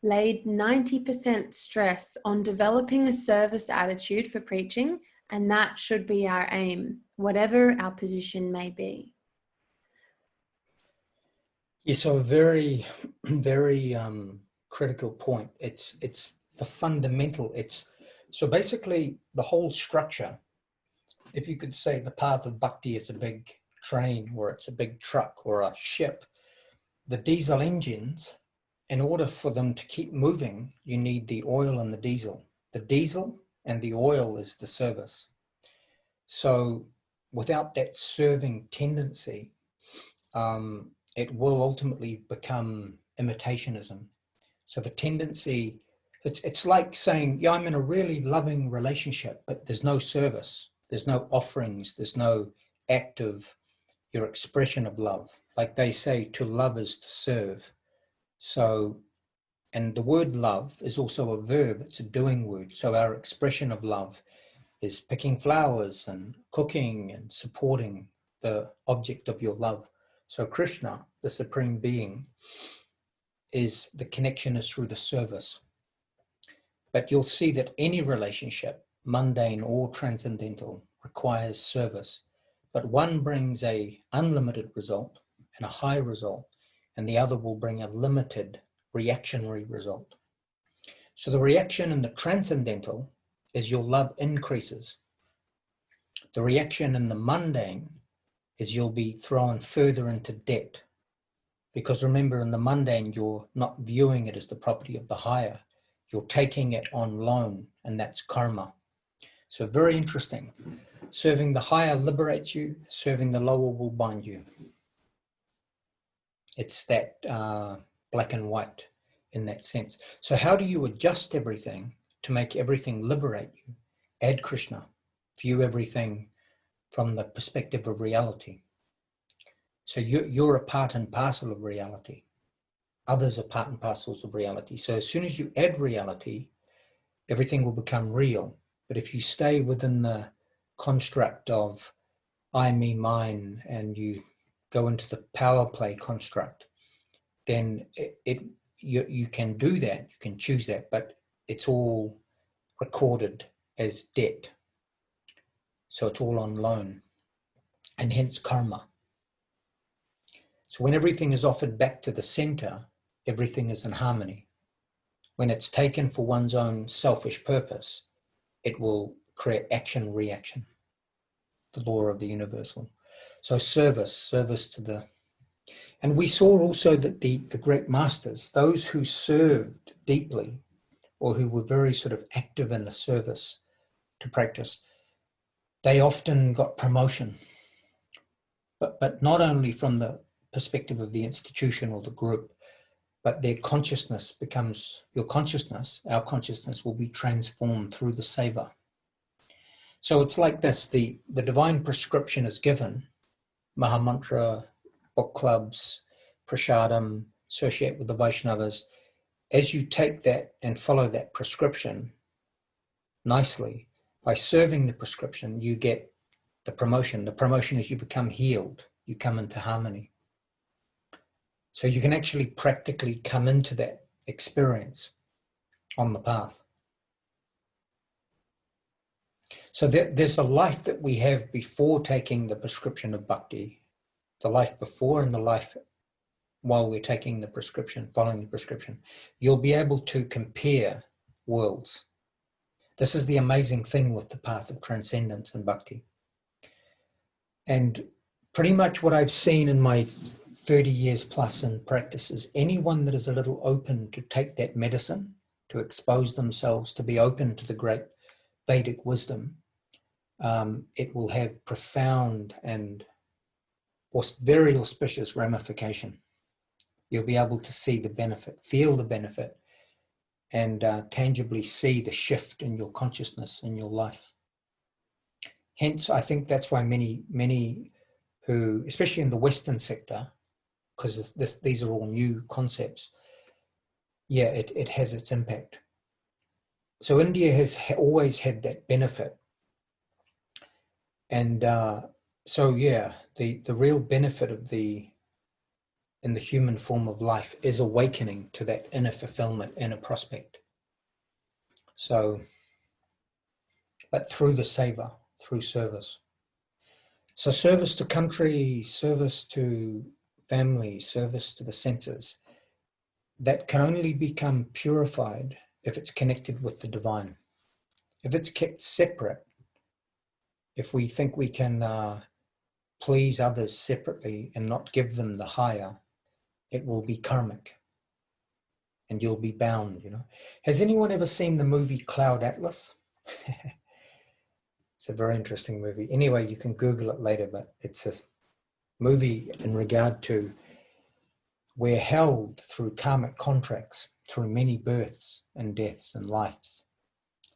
laid 90% stress on developing a service attitude for preaching, and that should be our aim, whatever our position may be. Yeah, so a very, very critical point. It's the fundamental. So basically the whole structure, if you could say the path of bhakti is a big train or it's a big truck or a ship, the diesel engines, in order for them to keep moving, you need the oil and the diesel. The diesel and the oil is the service. So without that serving tendency, it will ultimately become imitationism. So the tendency, it's like saying, yeah, I'm in a really loving relationship, but there's no service, there's no offerings, there's no act of your expression of love. Like they say, to love is to serve. So, and the word love is also a verb, it's a doing word. So our expression of love is picking flowers and cooking and supporting the object of your love. So Krishna, the Supreme Being, is the connection is through the service. But you'll see that any relationship, mundane or transcendental, requires service. But one brings a unlimited result and a high result, and the other will bring a limited reactionary result. So the reaction in the transcendental is your love increases. The reaction in the mundane is you'll be thrown further into debt. Because remember, in the mundane, you're not viewing it as the property of the higher. You're taking it on loan, and that's karma. So very interesting. Serving the higher liberates you, serving the lower will bind you. It's that black and white in that sense. So how do you adjust everything to make everything liberate you? Add Krishna. View everything from the perspective of reality. So you're a part and parcel of reality. Others are part and parcels of reality. So as soon as you add reality, everything will become real. But if you stay within the construct of I, me, mine, and you go into the power play construct, then you can do that, you can choose that, but it's all recorded as debt. So it's all on loan, and hence karma. So when everything is offered back to the center, everything is in harmony. When it's taken for one's own selfish purpose, it will create action, reaction, the law of the universal. So service to the, and we saw also that the great masters, those who served deeply or who were very sort of active in the service to practice, they often got promotion, but not only from the perspective of the institution or the group, but their consciousness becomes, your consciousness, our consciousness will be transformed through the seva. So it's like this, the divine prescription is given, Mahamantra, book clubs, prasadam, associate with the Vaishnavas. As you take that and follow that prescription nicely, by serving the prescription, you get the promotion. The promotion is you become healed, you come into harmony. So you can actually practically come into that experience on the path. So there's a life that we have before taking the prescription of bhakti, the life before and the life while we're taking the prescription, following the prescription. You'll be able to compare worlds. This is the amazing thing with the path of transcendence and bhakti. And pretty much what I've seen in my 30 years plus in practice is anyone that is a little open to take that medicine, to expose themselves, to be open to the great Vedic wisdom, it will have profound and very auspicious ramification. You'll be able to see the benefit, feel the benefit, and tangibly see the shift in your consciousness in your life. Hence, I think that's why many who, especially in the Western sector, because these are all new concepts, yeah, it has its impact. So India has always had that benefit. And so, yeah, the real benefit of in the human form of life is awakening to that inner fulfillment, inner prospect. So, but through the seva, through service. So service to country, service to family, service to the senses, that can only become purified if it's connected with the divine. If it's kept separate, if we think we can please others separately and not give them the higher, it will be karmic and you'll be bound, you know. Has anyone ever seen the movie Cloud Atlas? It's a very interesting movie. Anyway, you can Google it later, but it's a movie in regard to we're held through karmic contracts, through many births and deaths and lives.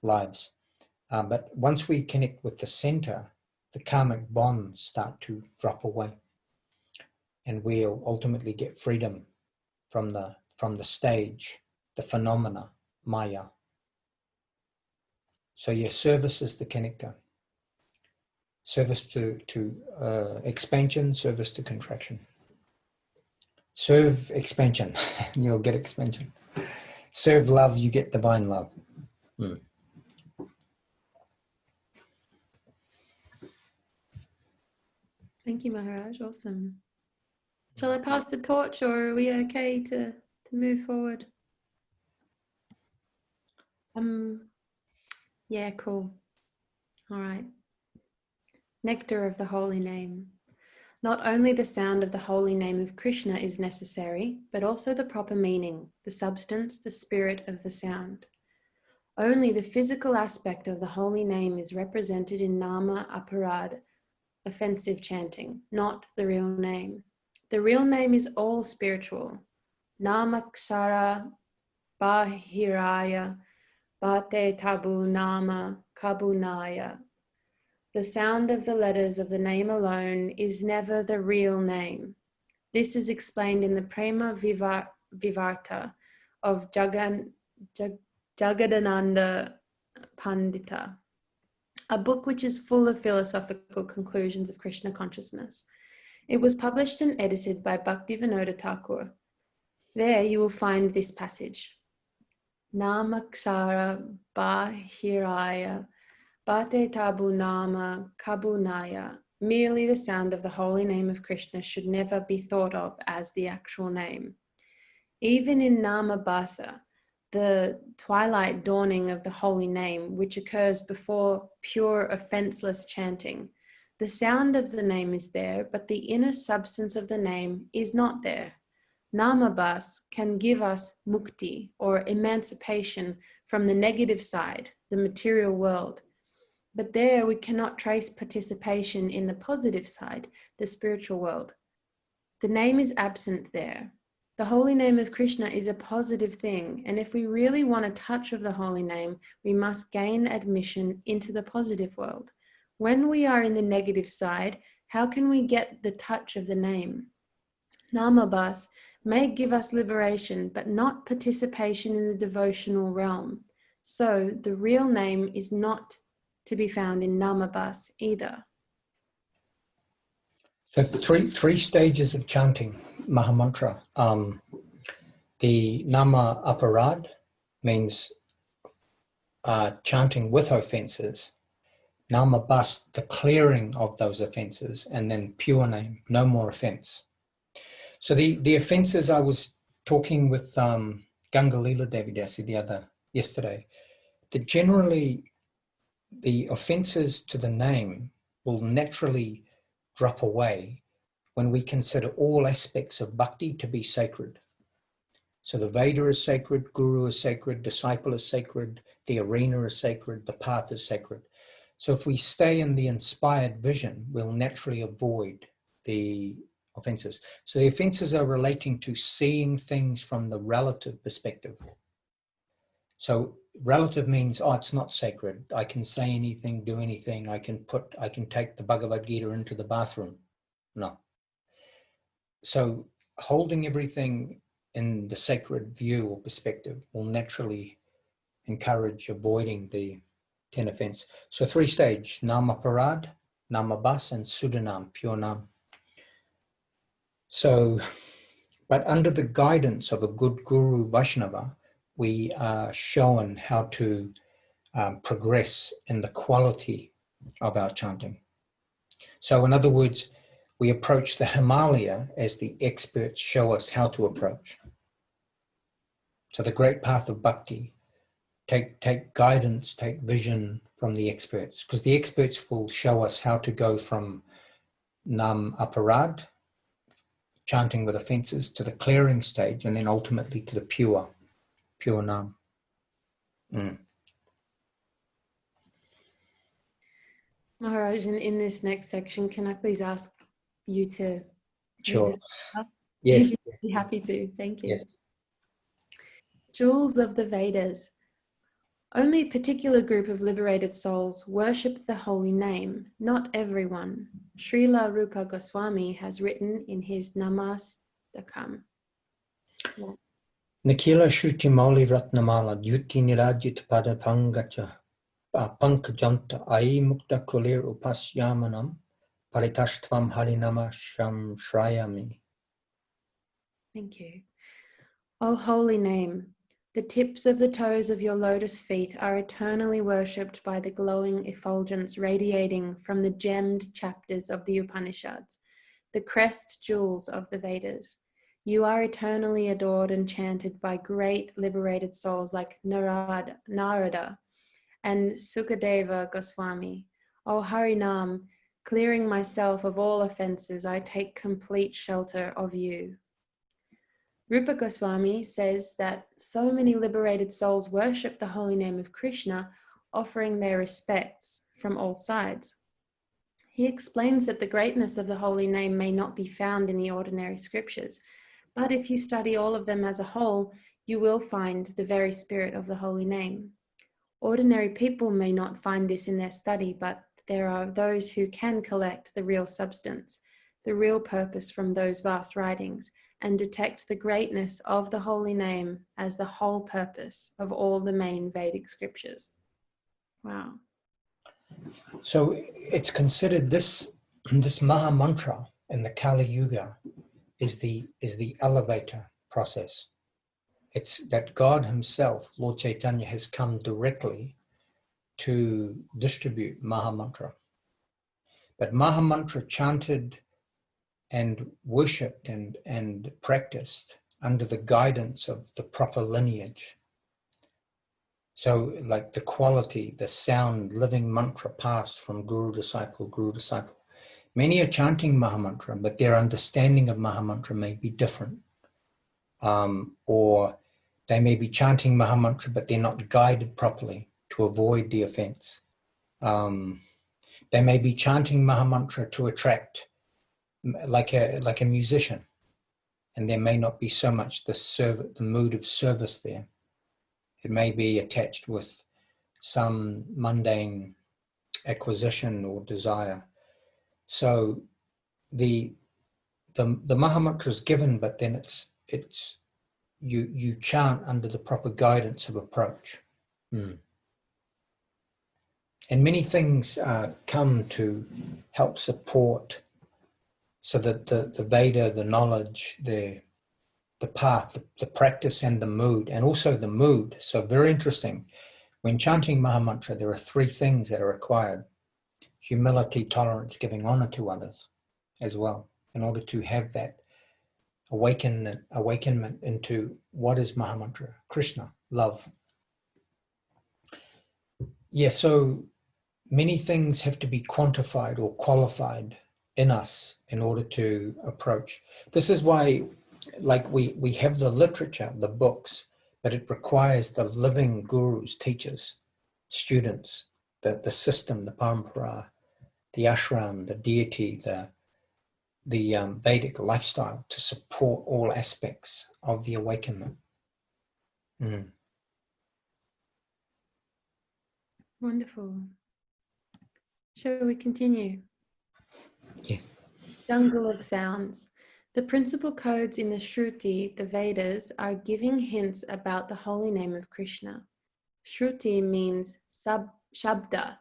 But once we connect with the center, the karmic bonds start to drop away, and we'll ultimately get freedom from the stage, the phenomena, Maya. So yes, service is the connector. Service to expansion, service to contraction. Serve expansion, you'll get expansion. Serve love, you get divine love. Thank you, Maharaj. Awesome. Shall I pass the torch, or are we okay to move forward? Yeah, cool. All right. Nectar of the holy name. Not only the sound of the holy name of Krishna is necessary, but also the proper meaning, the substance, the spirit of the sound. Only the physical aspect of the holy name is represented in nama aparad, offensive chanting, not the real name. The real name is all spiritual. Namakshara bahiraya bhate tabu nama kabunaya. The sound of the letters of the name alone is never the real name. This is explained in the Prema Vivarta of Jagadananda Pandita, a book which is full of philosophical conclusions of Krishna consciousness. It was published and edited by Bhaktivinoda Thakur. There you will find this passage. Namakshara bahiraya bhate tabu nama kabunaya. Merely the sound of the holy name of Krishna should never be thought of as the actual name. Even in nama basa, the twilight dawning of the holy name, which occurs before pure offenseless chanting, the sound of the name is there, but the inner substance of the name is not there. Namabas can give us mukti, or emancipation from the negative side, the material world. But there we cannot trace participation in the positive side, the spiritual world. The name is absent there. The holy name of Krishna is a positive thing, and if we really want a touch of the holy name, we must gain admission into the positive world. When we are in the negative side, how can we get the touch of the name? Namabas may give us liberation, but not participation in the devotional realm. So the real name is not to be found in Namabas either. So three stages of chanting Mahamantra. The Nama Aparad means chanting with offenses. Nama Bas, the clearing of those offenses, and then pure name, no more offense. So the offenses, I was talking with Gangalila Devidasi yesterday, that generally the offenses to the name will naturally drop away when we consider all aspects of bhakti to be sacred. So the Veda is sacred, Guru is sacred, disciple is sacred, the arena is sacred, the path is sacred. So if we stay in the inspired vision, we'll naturally avoid the offenses. So the offenses are relating to seeing things from the relative perspective. So relative means, oh, it's not sacred. I can say anything, do anything. I can take the Bhagavad Gita into the bathroom. No. So holding everything in the sacred view or perspective will naturally encourage avoiding the 10 offense. So 3 stage, Namaparad, Namabas, and Sudanam, pure Nam. So, but under the guidance of a good Guru Vaishnava, we are shown how to progress in the quality of our chanting. So in other words, we approach the Himalaya as the experts show us how to approach. So the great path of bhakti, take guidance, take vision from the experts, because the experts will show us how to go from Nam Aparad, chanting with offenses, to the clearing stage, and then ultimately to the pure Nam. Maharaj, in this next section, can I please ask you to Sure. read this up? Yes. You'd be happy to. Thank you. Yes. Jewels of the Vedas. Only a particular group of liberated souls worship the holy name, not everyone. Srila Rupa Goswami has written in his Namastakam. Nikila Shruti Mauli Ratnamala Yuti Nirajit Pada Pangacha Pankajanta Ai Mukta Kulir Upasyamanam Paritashtvam Harinama Sham Shrayami. Thank you. O holy name, the tips of the toes of your lotus feet are eternally worshipped by the glowing effulgence radiating from the gemmed chapters of the Upanishads, the crest jewels of the Vedas. You are eternally adored and chanted by great liberated souls like Narada and Sukadeva Goswami. O Harinam, clearing myself of all offenses, I take complete shelter of you. Rupa Goswami says that so many liberated souls worship the holy name of Krishna, offering their respects from all sides. He explains that the greatness of the holy name may not be found in the ordinary scriptures, but if you study all of them as a whole, you will find the very spirit of the holy name. Ordinary people may not find this in their study, but there are those who can collect the real substance, the real purpose from those vast writings, and detect the greatness of the holy name as the whole purpose of all the main Vedic scriptures. Wow. So it's considered this Maha Mantra in the Kali Yuga is the elevator process. It's that God himself, Lord Chaitanya, has come directly to distribute Maha Mantra. But Maha Mantra chanted and worshipped and practiced under the guidance of the proper lineage. So like the quality, the sound, living mantra passed from guru disciple. Many are chanting Maha Mantra, but their understanding of Maha Mantra may be different. Or they may be chanting Maha Mantra, but they're not guided properly to avoid the offense. They may be chanting Maha Mantra to attract like a musician, and there may not be so much the mood of service there. It may be attached with some mundane acquisition or desire. So the Maha Mantra is given, but then it's you chant under the proper guidance of approach. And many things come to help support, so that the Veda, the knowledge, the path, the practice, and the mood, and also the mood. So very interesting. When chanting Maha Mantra, there are 3 things that are required: humility, tolerance, giving honor to others as well, in order to have that awakenment into what is Maha Mantra, Krishna, love. Yeah, so many things have to be quantified or qualified in us in order to approach. This is why, like, we have the literature, the books, but it requires the living gurus, teachers, students, the system, the parampara, the ashram, the deity, the Vedic lifestyle to support all aspects of the awakenment. Wonderful. Shall we continue? Yes. Jungle of sounds. The principal codes in the Shruti, the Vedas, are giving hints about the holy name of Krishna. Shruti means shabda,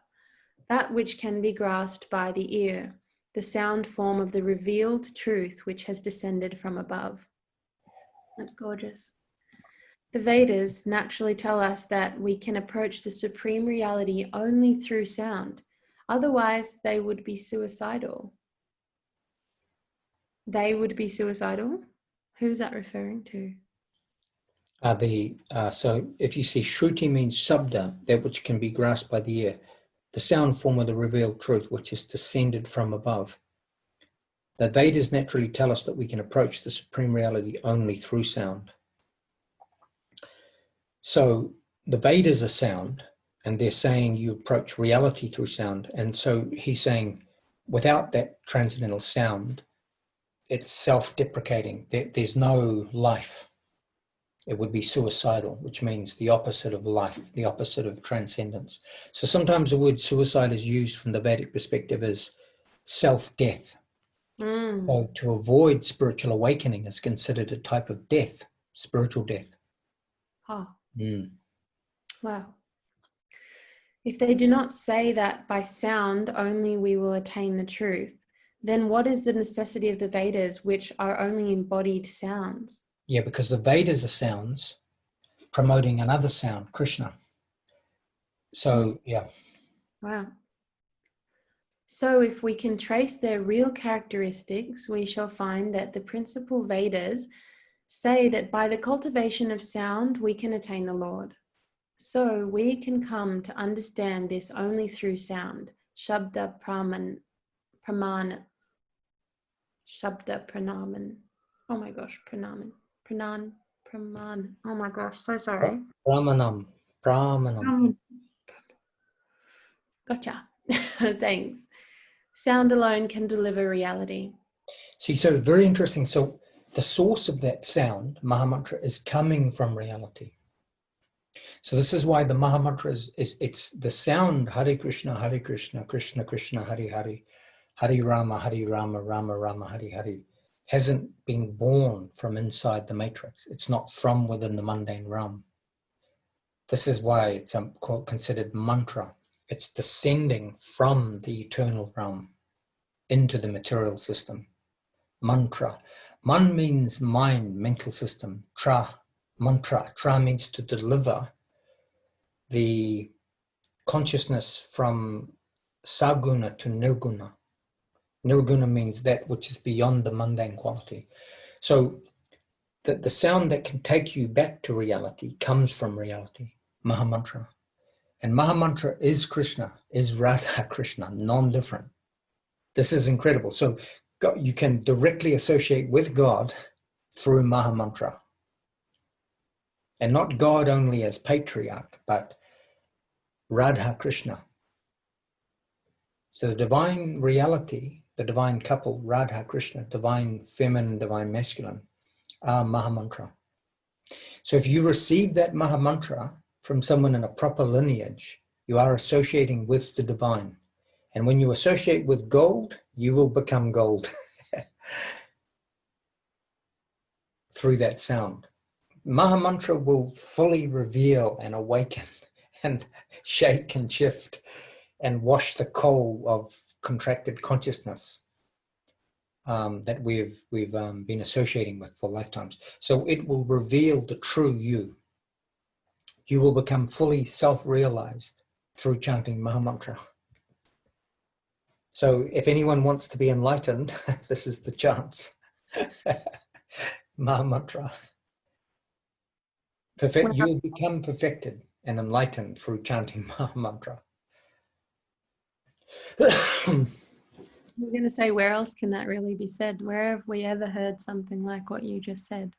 that which can be grasped by the ear, the sound form of the revealed truth which has descended from above. That's gorgeous. The Vedas naturally tell us that we can approach the supreme reality only through sound. Otherwise, they would be suicidal. They would be suicidal? Who's that referring to? So if you see Shruti means shabda, that which can be grasped by the ear, the sound form of the revealed truth which is descended from above. The Vedas naturally tell us that we can approach the supreme reality only through sound. So the Vedas are sound, and they're saying you approach reality through sound. And so he's saying without that transcendental sound, it's self-deprecating. There's no life. It would be suicidal, which means the opposite of life, the opposite of transcendence. So sometimes the word suicide is used from the Vedic perspective as self-death. So to avoid spiritual awakening is considered a type of death, spiritual death. Oh. Wow. If they do not say that by sound only we will attain the truth, then what is the necessity of the Vedas, which are only embodied sounds? Yeah, because the Vedas are sounds promoting another sound, Krishna. So, yeah. Wow. So if we can trace their real characteristics, we shall find that the principal Vedas say that by the cultivation of sound, we can attain the Lord. So we can come to understand this only through sound. Shabda pramana. Shabda pranaman. Oh my gosh, pranaman. Praman. Oh my gosh, so sorry. Pramanam. Gotcha. Thanks. Sound alone can deliver reality. See, so very interesting. So the source of that sound, Mahamantra, is coming from reality. So this is why the Mahamantra it's the sound Hare Krishna, Krishna Krishna, Hare Hare, Hare Rama, Rama Rama, Hare Hare, hasn't been born from inside the matrix. It's not from within the mundane realm. This is why it's considered mantra. It's descending from the eternal realm into the material system. Mantra. Man means mind, mental system. Tra, mantra. Tra means to deliver the consciousness from saguna to nirguna. Nirguna means that which is beyond the mundane quality. So the sound that can take you back to reality comes from reality, Mahamantra. And Mahamantra is Krishna, is Radha Krishna, non-different. This is incredible. So you can directly associate with God through Mahamantra. And not God only as patriarch, but Radha Krishna. So the divine reality, the divine couple, Radha Krishna, divine feminine, divine masculine, are Mahamantra. So if you receive that Mahamantra from someone in a proper lineage, you are associating with the divine. And when you associate with gold, you will become gold through that sound. Mahamantra will fully reveal and awaken and shake and shift and wash the coal of contracted consciousness that we've been associating with for lifetimes. So it will reveal the true you. You will become fully self-realized through chanting Mahamantra. So if anyone wants to be enlightened, this is the chance. Mahamantra. You will become perfected and enlightened through chanting Mahamantra. I'm going to say, where else can that really be said? Where have we ever heard something like what you just said?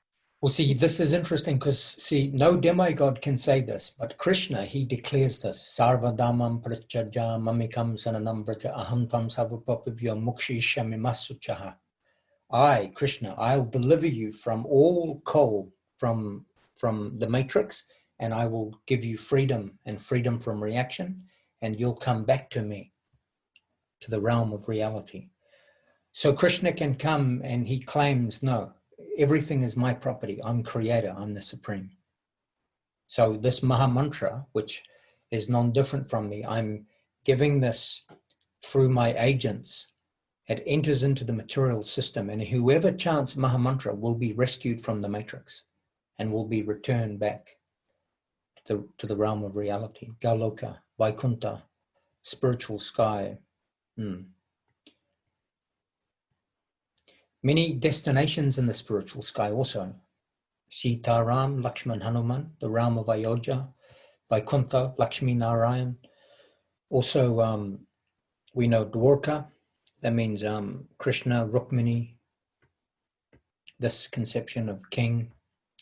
Well, see, this is interesting because, see, no demigod can say this, but Krishna, he declares this. Sarvadamam prachaja mamikam sananam vraja aham tvam savapapabhya mukshishami masuchaha. I, Krishna, I'll deliver you from all coal, from the matrix, and I will give you freedom and freedom from reaction, and you'll come back to me, to the realm of reality. So Krishna can come and he claims, no, everything is my property. I'm creator, I'm the supreme. So this Maha Mantra, which is non-different from me, I'm giving this through my agents. It enters into the material system, and whoever chants Maha Mantra will be rescued from the matrix and will be returned back to the realm of reality. Galoka, Vaikuntha, spiritual sky. Many destinations in the spiritual sky also. Sitaram, Lakshman, Hanuman, the realm of Ayodhya, Vaikuntha, Lakshmi Narayan. Also, we know Dwarka, that means Krishna, Rukmini, this conception of king,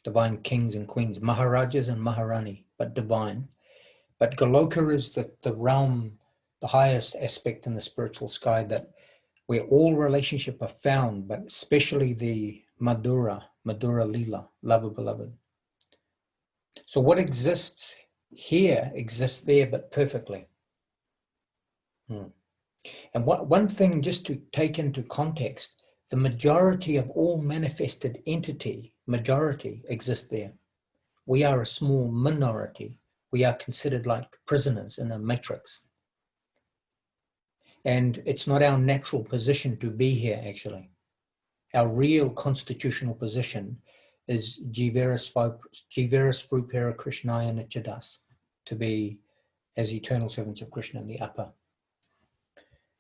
divine kings and queens, Maharajas and Maharani, but divine. But Goloka is the realm, the highest aspect in the spiritual sky, that where all relationship are found, but especially the Madhura Lila, love of beloved. So what exists here exists there, but perfectly. And one thing just to take into context, the majority of all manifested entity, majority exists there. We are a small minority. We are considered like prisoners in a matrix. And it's not our natural position to be here, actually. Our real constitutional position is Jiveras Rupera Krishnaya Nichadas, to be as eternal servants of Krishna in the upper.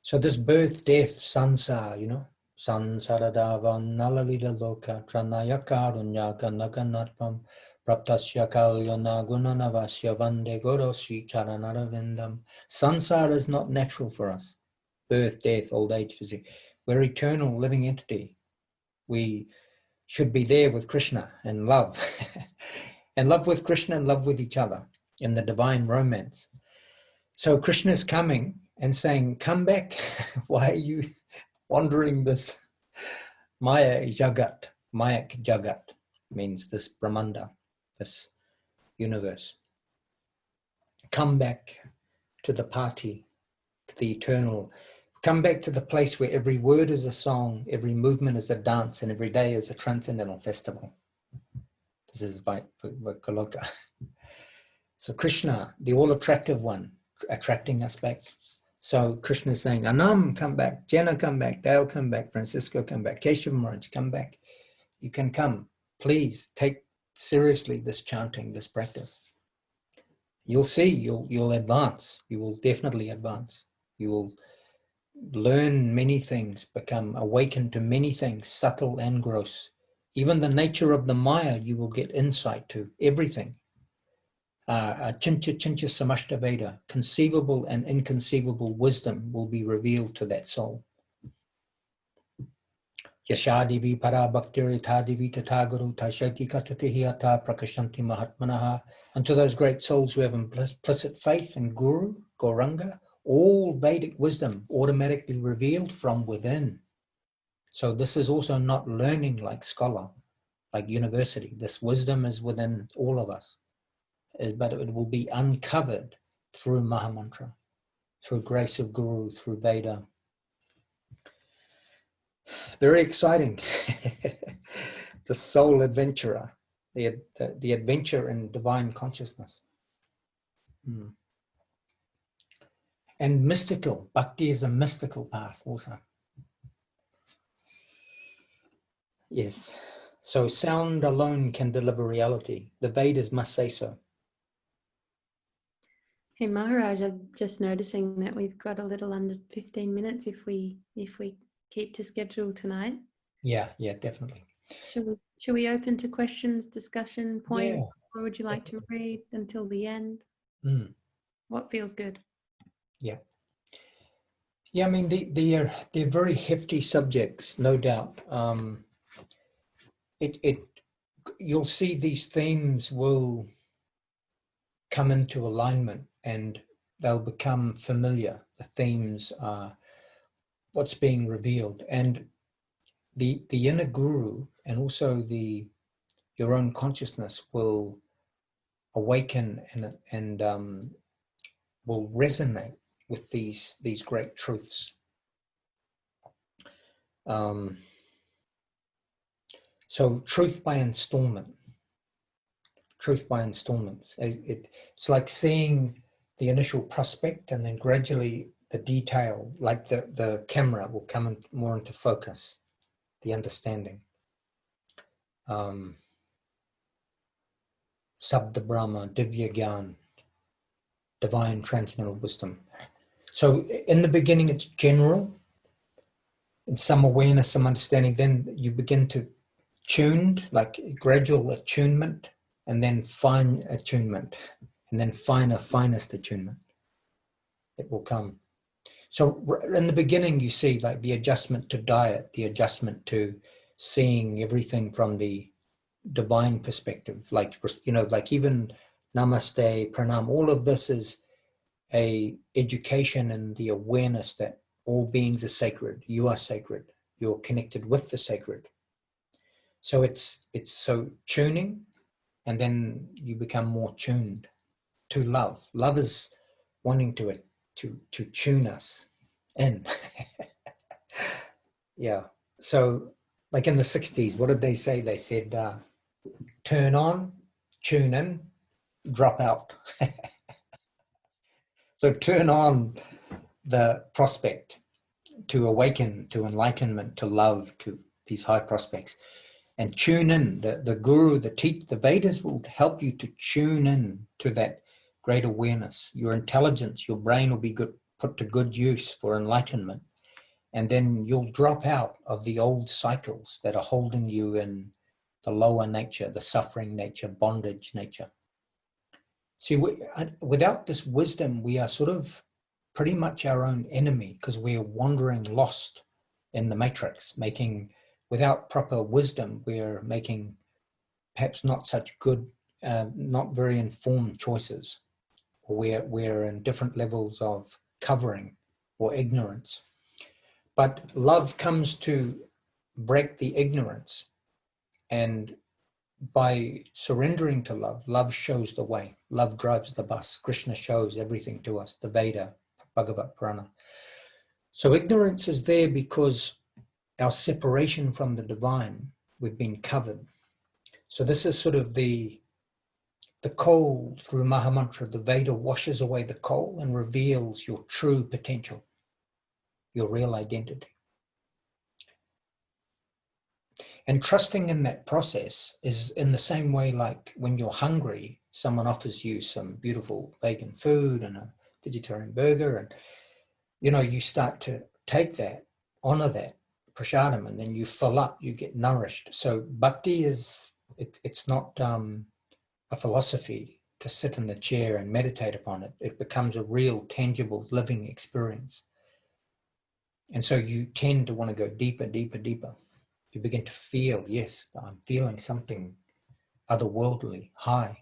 So this birth, death, sansar, you know, sansaradavan nalalita loka tranayakarunyaka naganatpam praptasya kalyana gunanavasya vande goro sri charanaravidam. Sansar is not natural for us. Birth, death, old age, disease. We're eternal living entity. We should be there with Krishna and love. And love with Krishna and love with each other in the divine romance. So Krishna is coming and saying, come back. Why are you wandering this Maya Jagat? Mayak Jagat means this Brahmanda, this universe. Come back to the party, to the eternal. Come back to the place where every word is a song, every movement is a dance, and every day is a transcendental festival. This is Goloka. So Krishna, the all-attractive one, attracting us back. So Krishna is saying, Anam, come back. Jenna, come back. Dale, come back. Francisco, come back. Keshav Maharaj, come back. You can come. Please take seriously this chanting, this practice. You'll see, you'll advance. You will definitely advance. You will learn many things, become awakened to many things, subtle and gross. Even the nature of the Maya, you will get insight to everything. Chincha Samashta Veda, conceivable and inconceivable wisdom will be revealed to that soul. Yashadivi para bhaktiri tadivi tatagaru tashati katatihiyata prakashanti mahatmanaha. And to those great souls who have implicit faith in Guru, Gauranga, all Vedic wisdom automatically revealed from within. So this is also not learning like scholar, like university. This wisdom is within all of us. But it will be uncovered through Mahamantra, through grace of Guru, through Veda. Very exciting. The soul adventurer, the adventure in divine consciousness. And mystical. Bhakti is a mystical path also. Yes. So sound alone can deliver reality. The Vedas must say so. Hey Maharaj, I'm just noticing that we've got a little under 15 minutes if we keep to schedule tonight. Yeah, definitely. Should we open to questions, discussion points, or would you like to read until the end? What feels good? Yeah, I mean they're very hefty subjects, no doubt. you'll see these themes will come into alignment and they'll become familiar. The themes are what's being revealed, and the inner guru and also your own consciousness will awaken and will resonate with these great truths. So truth by installment. Truth by installments. It's like seeing the initial prospect and then gradually the detail, like the camera will come in more into focus, the understanding. Sabda Brahma, Divya Gyan, divine transcendental wisdom. So in the beginning it's general, in some awareness, some understanding, then you begin to tuned, like gradual attunement, and then fine attunement, and then finest attunement. It will come. So in the beginning, you see like the adjustment to diet, the adjustment to seeing everything from the divine perspective, like, you know, like even namaste, pranam, all of this is a education and the awareness that all beings are sacred. You are sacred. You're connected with the sacred. So it's so tuning, and then you become more tuned to love. Love is wanting to tune us in. Yeah. So like in the 60s, what did they say? They said, turn on, tune in, drop out. So turn on the prospect to awaken, to enlightenment, to love, to these high prospects. And tune in. The guru, the Vedas will help you to tune in to that great awareness. Your intelligence, your brain will be put to good use for enlightenment. And then you'll drop out of the old cycles that are holding you in the lower nature, the suffering nature, bondage nature. See, without this wisdom, we are sort of pretty much our own enemy, because we are wandering lost in the matrix, without proper wisdom, we're making perhaps not such good, not very informed choices. We're in different levels of covering or ignorance. But love comes to break the ignorance. And by surrendering to love, love shows the way. Love drives the bus. Krishna shows everything to us, the Veda, Bhagavad Purana. So ignorance is there because our separation from the divine, we've been covered. So this is sort of the coal through Mahamantra. The Veda washes away the coal and reveals your true potential, your real identity. And trusting in that process is in the same way like when you're hungry, someone offers you some beautiful vegan food and a vegetarian burger, and you know, you start to take that, honor that prasadam, and then you fill up, you get nourished. So bhakti it's not a philosophy to sit in the chair and meditate upon it. It becomes a real, tangible, living experience. And so you tend to want to go deeper, deeper, deeper. You begin to feel, yes, I'm feeling something otherworldly, high.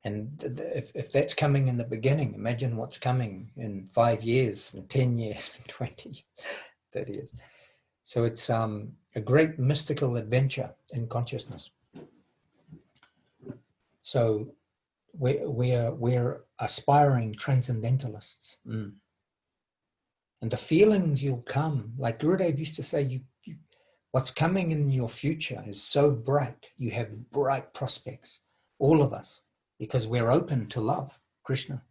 And if that's coming in the beginning, imagine what's coming in 5 years, and 10 years, and 20, 30 years. So it's a great mystical adventure in consciousness. So we're aspiring transcendentalists. And the feelings you'll come, like Gurudev used to say, what's coming in your future is so bright. You have bright prospects, all of us, because we're open to love, Krishna,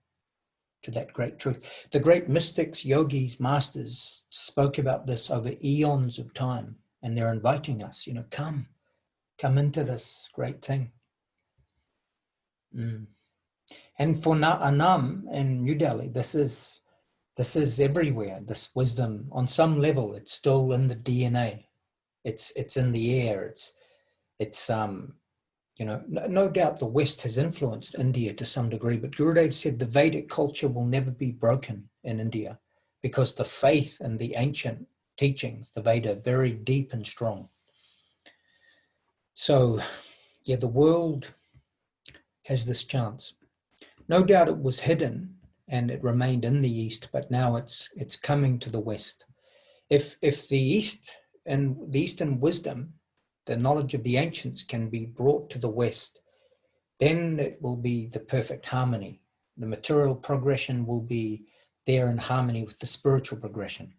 to that great truth. The great mystics, yogis, masters spoke about this over eons of time, and they're inviting us, you know, come into this great thing. And for Anam in New Delhi, this is everywhere. This wisdom, on some level, it's still in the DNA. It's in the air. It's you know, no doubt the West has influenced India to some degree, but Gurudev said the Vedic culture will never be broken in India because the faith and the ancient teachings, the Veda, are very deep and strong. So yeah, the world has this chance. No doubt it was hidden and it remained in the East, but now it's coming to the West. If the East and the Eastern wisdom, the knowledge of the ancients, can be brought to the West, then it will be the perfect harmony. The material progression will be there in harmony with the spiritual progression.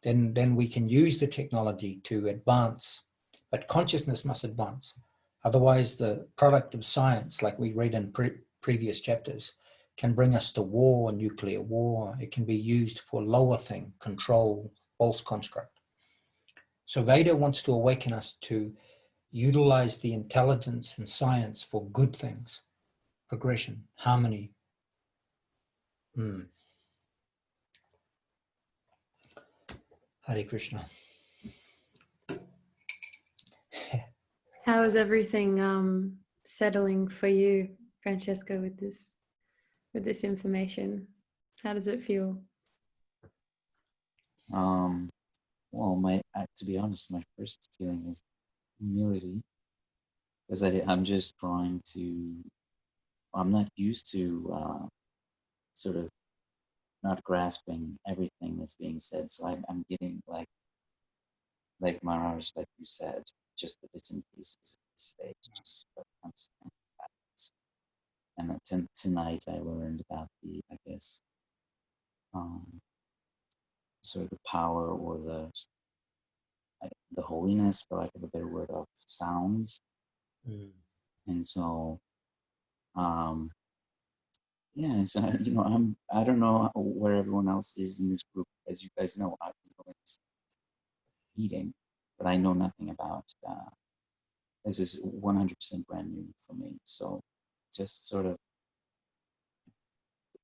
Then we can use the technology to advance, but consciousness must advance. Otherwise, the product of science, like we read in previous chapters, can bring us to war, nuclear war. It can be used for lower thing, control, false construct. So Veda wants to awaken us to utilize the intelligence and science for good things, progression, harmony. Hare Krishna. How is everything settling for you, Francesca, with this information? How does it feel? Well, to be honest, my first feeling is humility, because I'm just trying to. I'm not used to sort of not grasping everything that's being said, so I'm getting like Maharaj, like you said, just the bits and pieces at this stage, just what comes to happens. And tonight I learned about the, I guess, sort of the power or the holiness, for lack of a better word, of sounds. And so, yeah, and so, I don't know where everyone else is in this group. As you guys know, I was in this meeting, but I know nothing about. This is 100% brand new for me. So, just sort of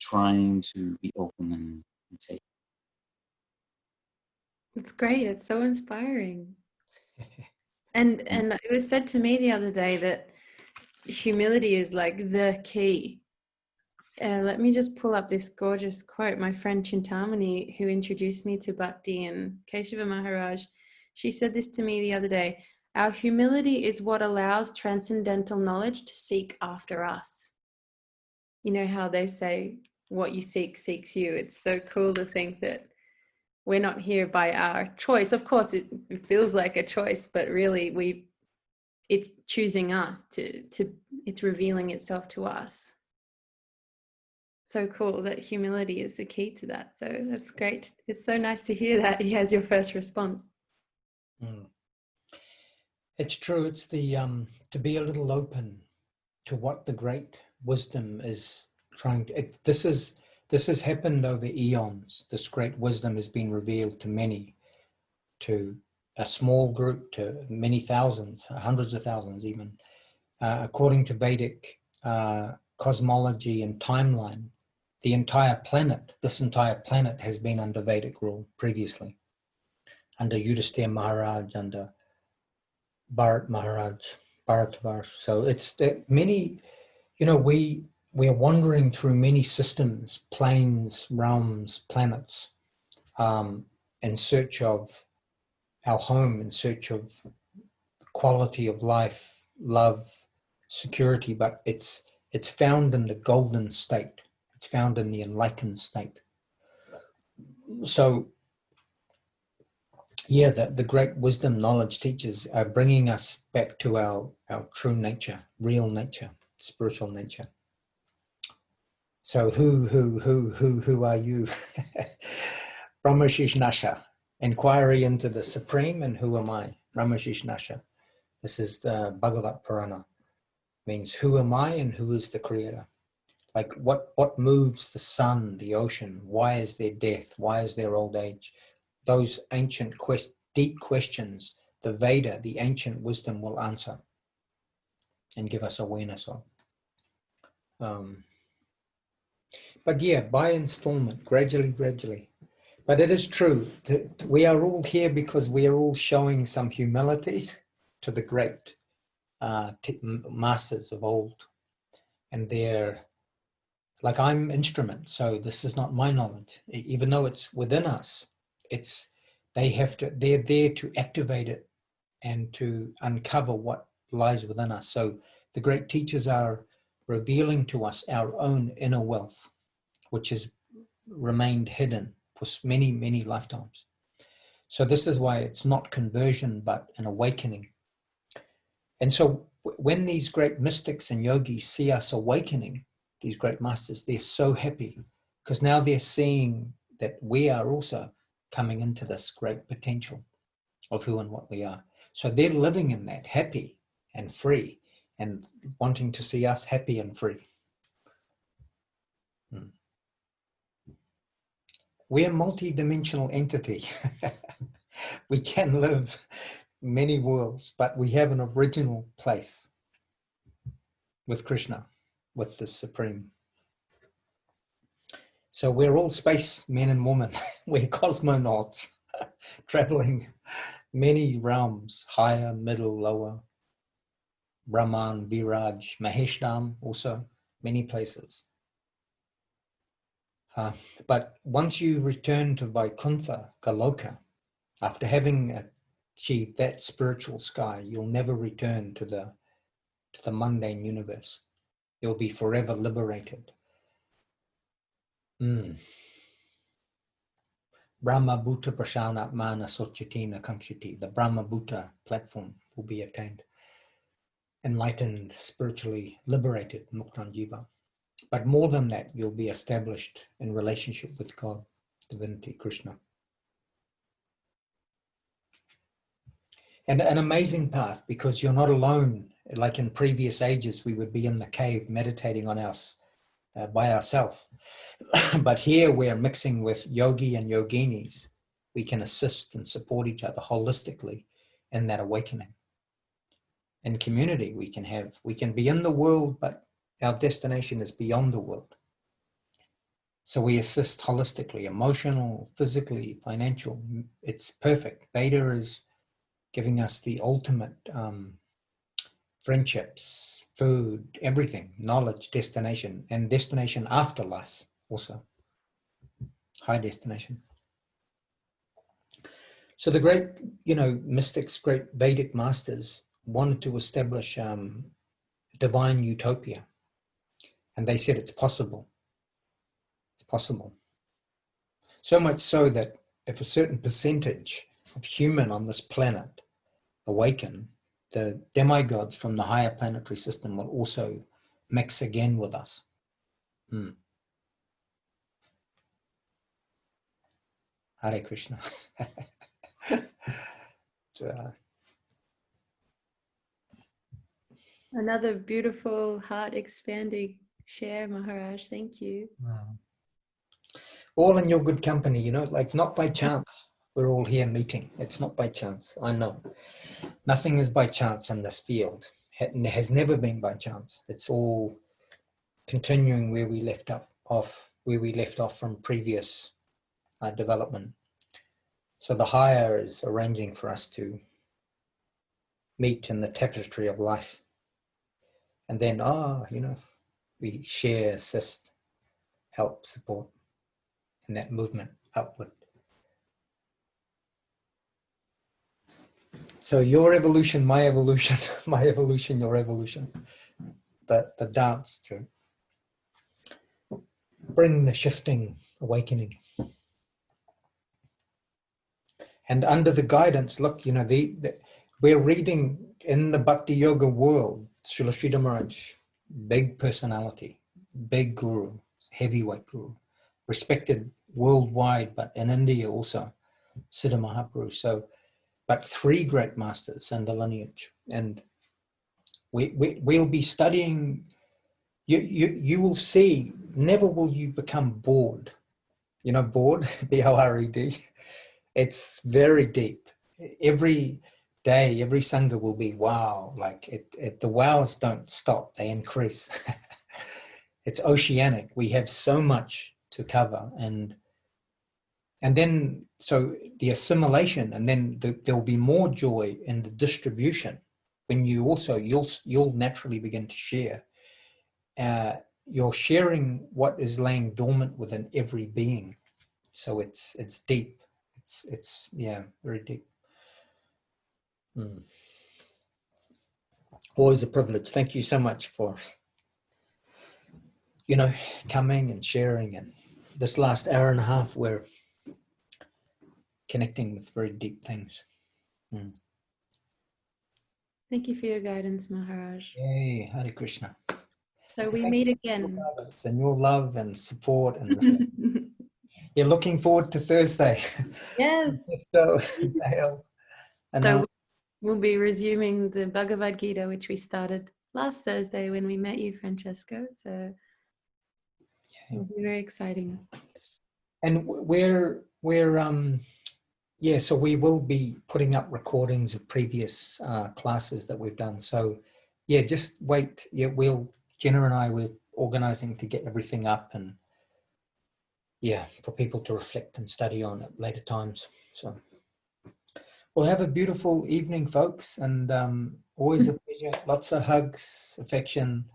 trying to be open and take. It's great. It's so inspiring. And it was said to me the other day that humility is like the key. Let me just pull up this gorgeous quote. My friend Chintamani, who introduced me to Bhakti and Keshava Maharaj, she said this to me the other day. Our humility is what allows transcendental knowledge to seek after us. You know how they say, what you seek seeks you. It's so cool to think that we're not here by our choice. Of course, it feels like a choice, but really it's choosing us it's revealing itself to us. So cool that humility is the key to that. So that's great. It's so nice to hear that he has your first response. It's true. It's the to be a little open to what the great wisdom is trying to. This has happened over eons. This great wisdom has been revealed to many, to a small group, to many thousands, hundreds of thousands even. According to Vedic cosmology and timeline, this entire planet has been under Vedic rule previously, under Yudhisthira Maharaj, under Bharat Maharaj, Bharatvarsh. So it's that many, we are wandering through many systems, planes, realms, planets, in search of our home, in search of quality of life, love, security, but it's found in the golden state. It's found in the enlightened state. So, yeah, the great wisdom, knowledge teachers are bringing us back to our true nature, real nature, spiritual nature. So who are you? Brahmashishnasha, inquiry into the supreme, and who am I? Brahmashishnasha. This is the Bhagavat Purana. Means who am I and who is the creator? Like what moves the sun, the ocean? Why is there death? Why is there old age? Those ancient deep questions, the Veda, the ancient wisdom will answer and give us awareness of. But yeah, by installment, gradually. But it is true that we are all here because we are all showing some humility to the great masters of old. And they're like, I'm instrument, so this is not my knowledge. Even though it's within us, they're there to activate it and to uncover what lies within us. So the great teachers are revealing to us our own inner wealth, which has remained hidden for many, many lifetimes. So this is why it's not conversion, but an awakening. And so when these great mystics and yogis see us awakening, these great masters, they're so happy because now they're seeing that we are also coming into this great potential of who and what we are. So they're living in that, happy and free, and wanting to see us happy and free. We're a multi-dimensional entity. We can live many worlds, but we have an original place with Krishna, with the Supreme. So we're all space men and women. We're cosmonauts traveling many realms, higher, middle, lower, Brahman, Viraj, Maheshdam, also many places. But once you return to Vaikuntha, Galoka, after having achieved that spiritual sky, you'll never return to the mundane universe. You'll be forever liberated. Brahma Bhuta Prashanatmana Sochatina Kamshiti, the Brahma Bhuta platform will be attained. Enlightened, spiritually liberated, Muktan Jiva. But more than that, you'll be established in relationship with God, Divinity, Krishna. And an amazing path, because you're not alone. Like in previous ages, we would be in the cave meditating on us by ourselves. But here we're mixing with yogi and yoginis. We can assist and support each other holistically in that awakening. In community, we can be in the world, but our destination is beyond the world. So we assist holistically, emotional, physically, financial. It's perfect. Veda is giving us the ultimate friendships, food, everything, knowledge, destination, and destination afterlife also. High destination. So the great, mystics, great Vedic masters wanted to establish divine utopia. And they said it's possible. It's possible. So much so that if a certain percentage of human on this planet awaken, the demigods from the higher planetary system will also mix again with us. Hare Krishna. Another beautiful, heart-expanding share, Maharaj. Thank you. All in your good company, like not by chance. We're all here meeting. It's not by chance. I know. Nothing is by chance in this field. It has never been by chance. It's all continuing where we left off from previous development. So the higher is arranging for us to meet in the tapestry of life. And then, we share, assist, help, support in that movement upward. So your evolution, my evolution, my evolution, your evolution. The dance to bring the shifting awakening. And under the guidance, look, we're reading in the Bhakti Yoga world, Srila Sridhara Maharaj, big personality, big guru, heavyweight guru, respected worldwide, but in India also, Siddha Mahaprabhu. So, but 3 great masters in the lineage. And we'll be studying, you will see, never will you become bored. Bored, B-O-R-E-D. It's very deep. Every day, every Sangha will be wow. Like the wows don't stop, they increase. It's oceanic. We have so much to cover. And then, so the assimilation, and then there'll be more joy in the distribution when you also, you'll naturally begin to share. You're sharing what is laying dormant within every being. So it's deep. It's very deep. Always a privilege. Thank you so much for, you know, coming and sharing. And this last hour and a half, we're connecting with very deep things. Thank you for your guidance, Maharaj. Yay, Hare Krishna. So we Thank meet you for your again. guidance and your love and support. And you're looking forward to Thursday. Yes. So, Dale, and So we'll be resuming the Bhagavad Gita, which we started last Thursday when we met you, Francesco. So it'll be very exciting. And yeah, so we will be putting up recordings of previous classes that we've done. So yeah, just wait. Yeah, Jenna and I, we're organizing to get everything up, and yeah, for people to reflect and study on at later times. So we'll have a beautiful evening, folks, and always a pleasure. Lots of hugs, affection,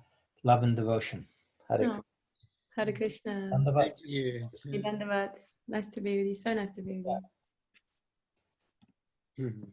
love and devotion. Oh, Hare Krishna. Dandavats. Thank you. Dandavats. Nice to be with you. So nice to be with you. Mhm.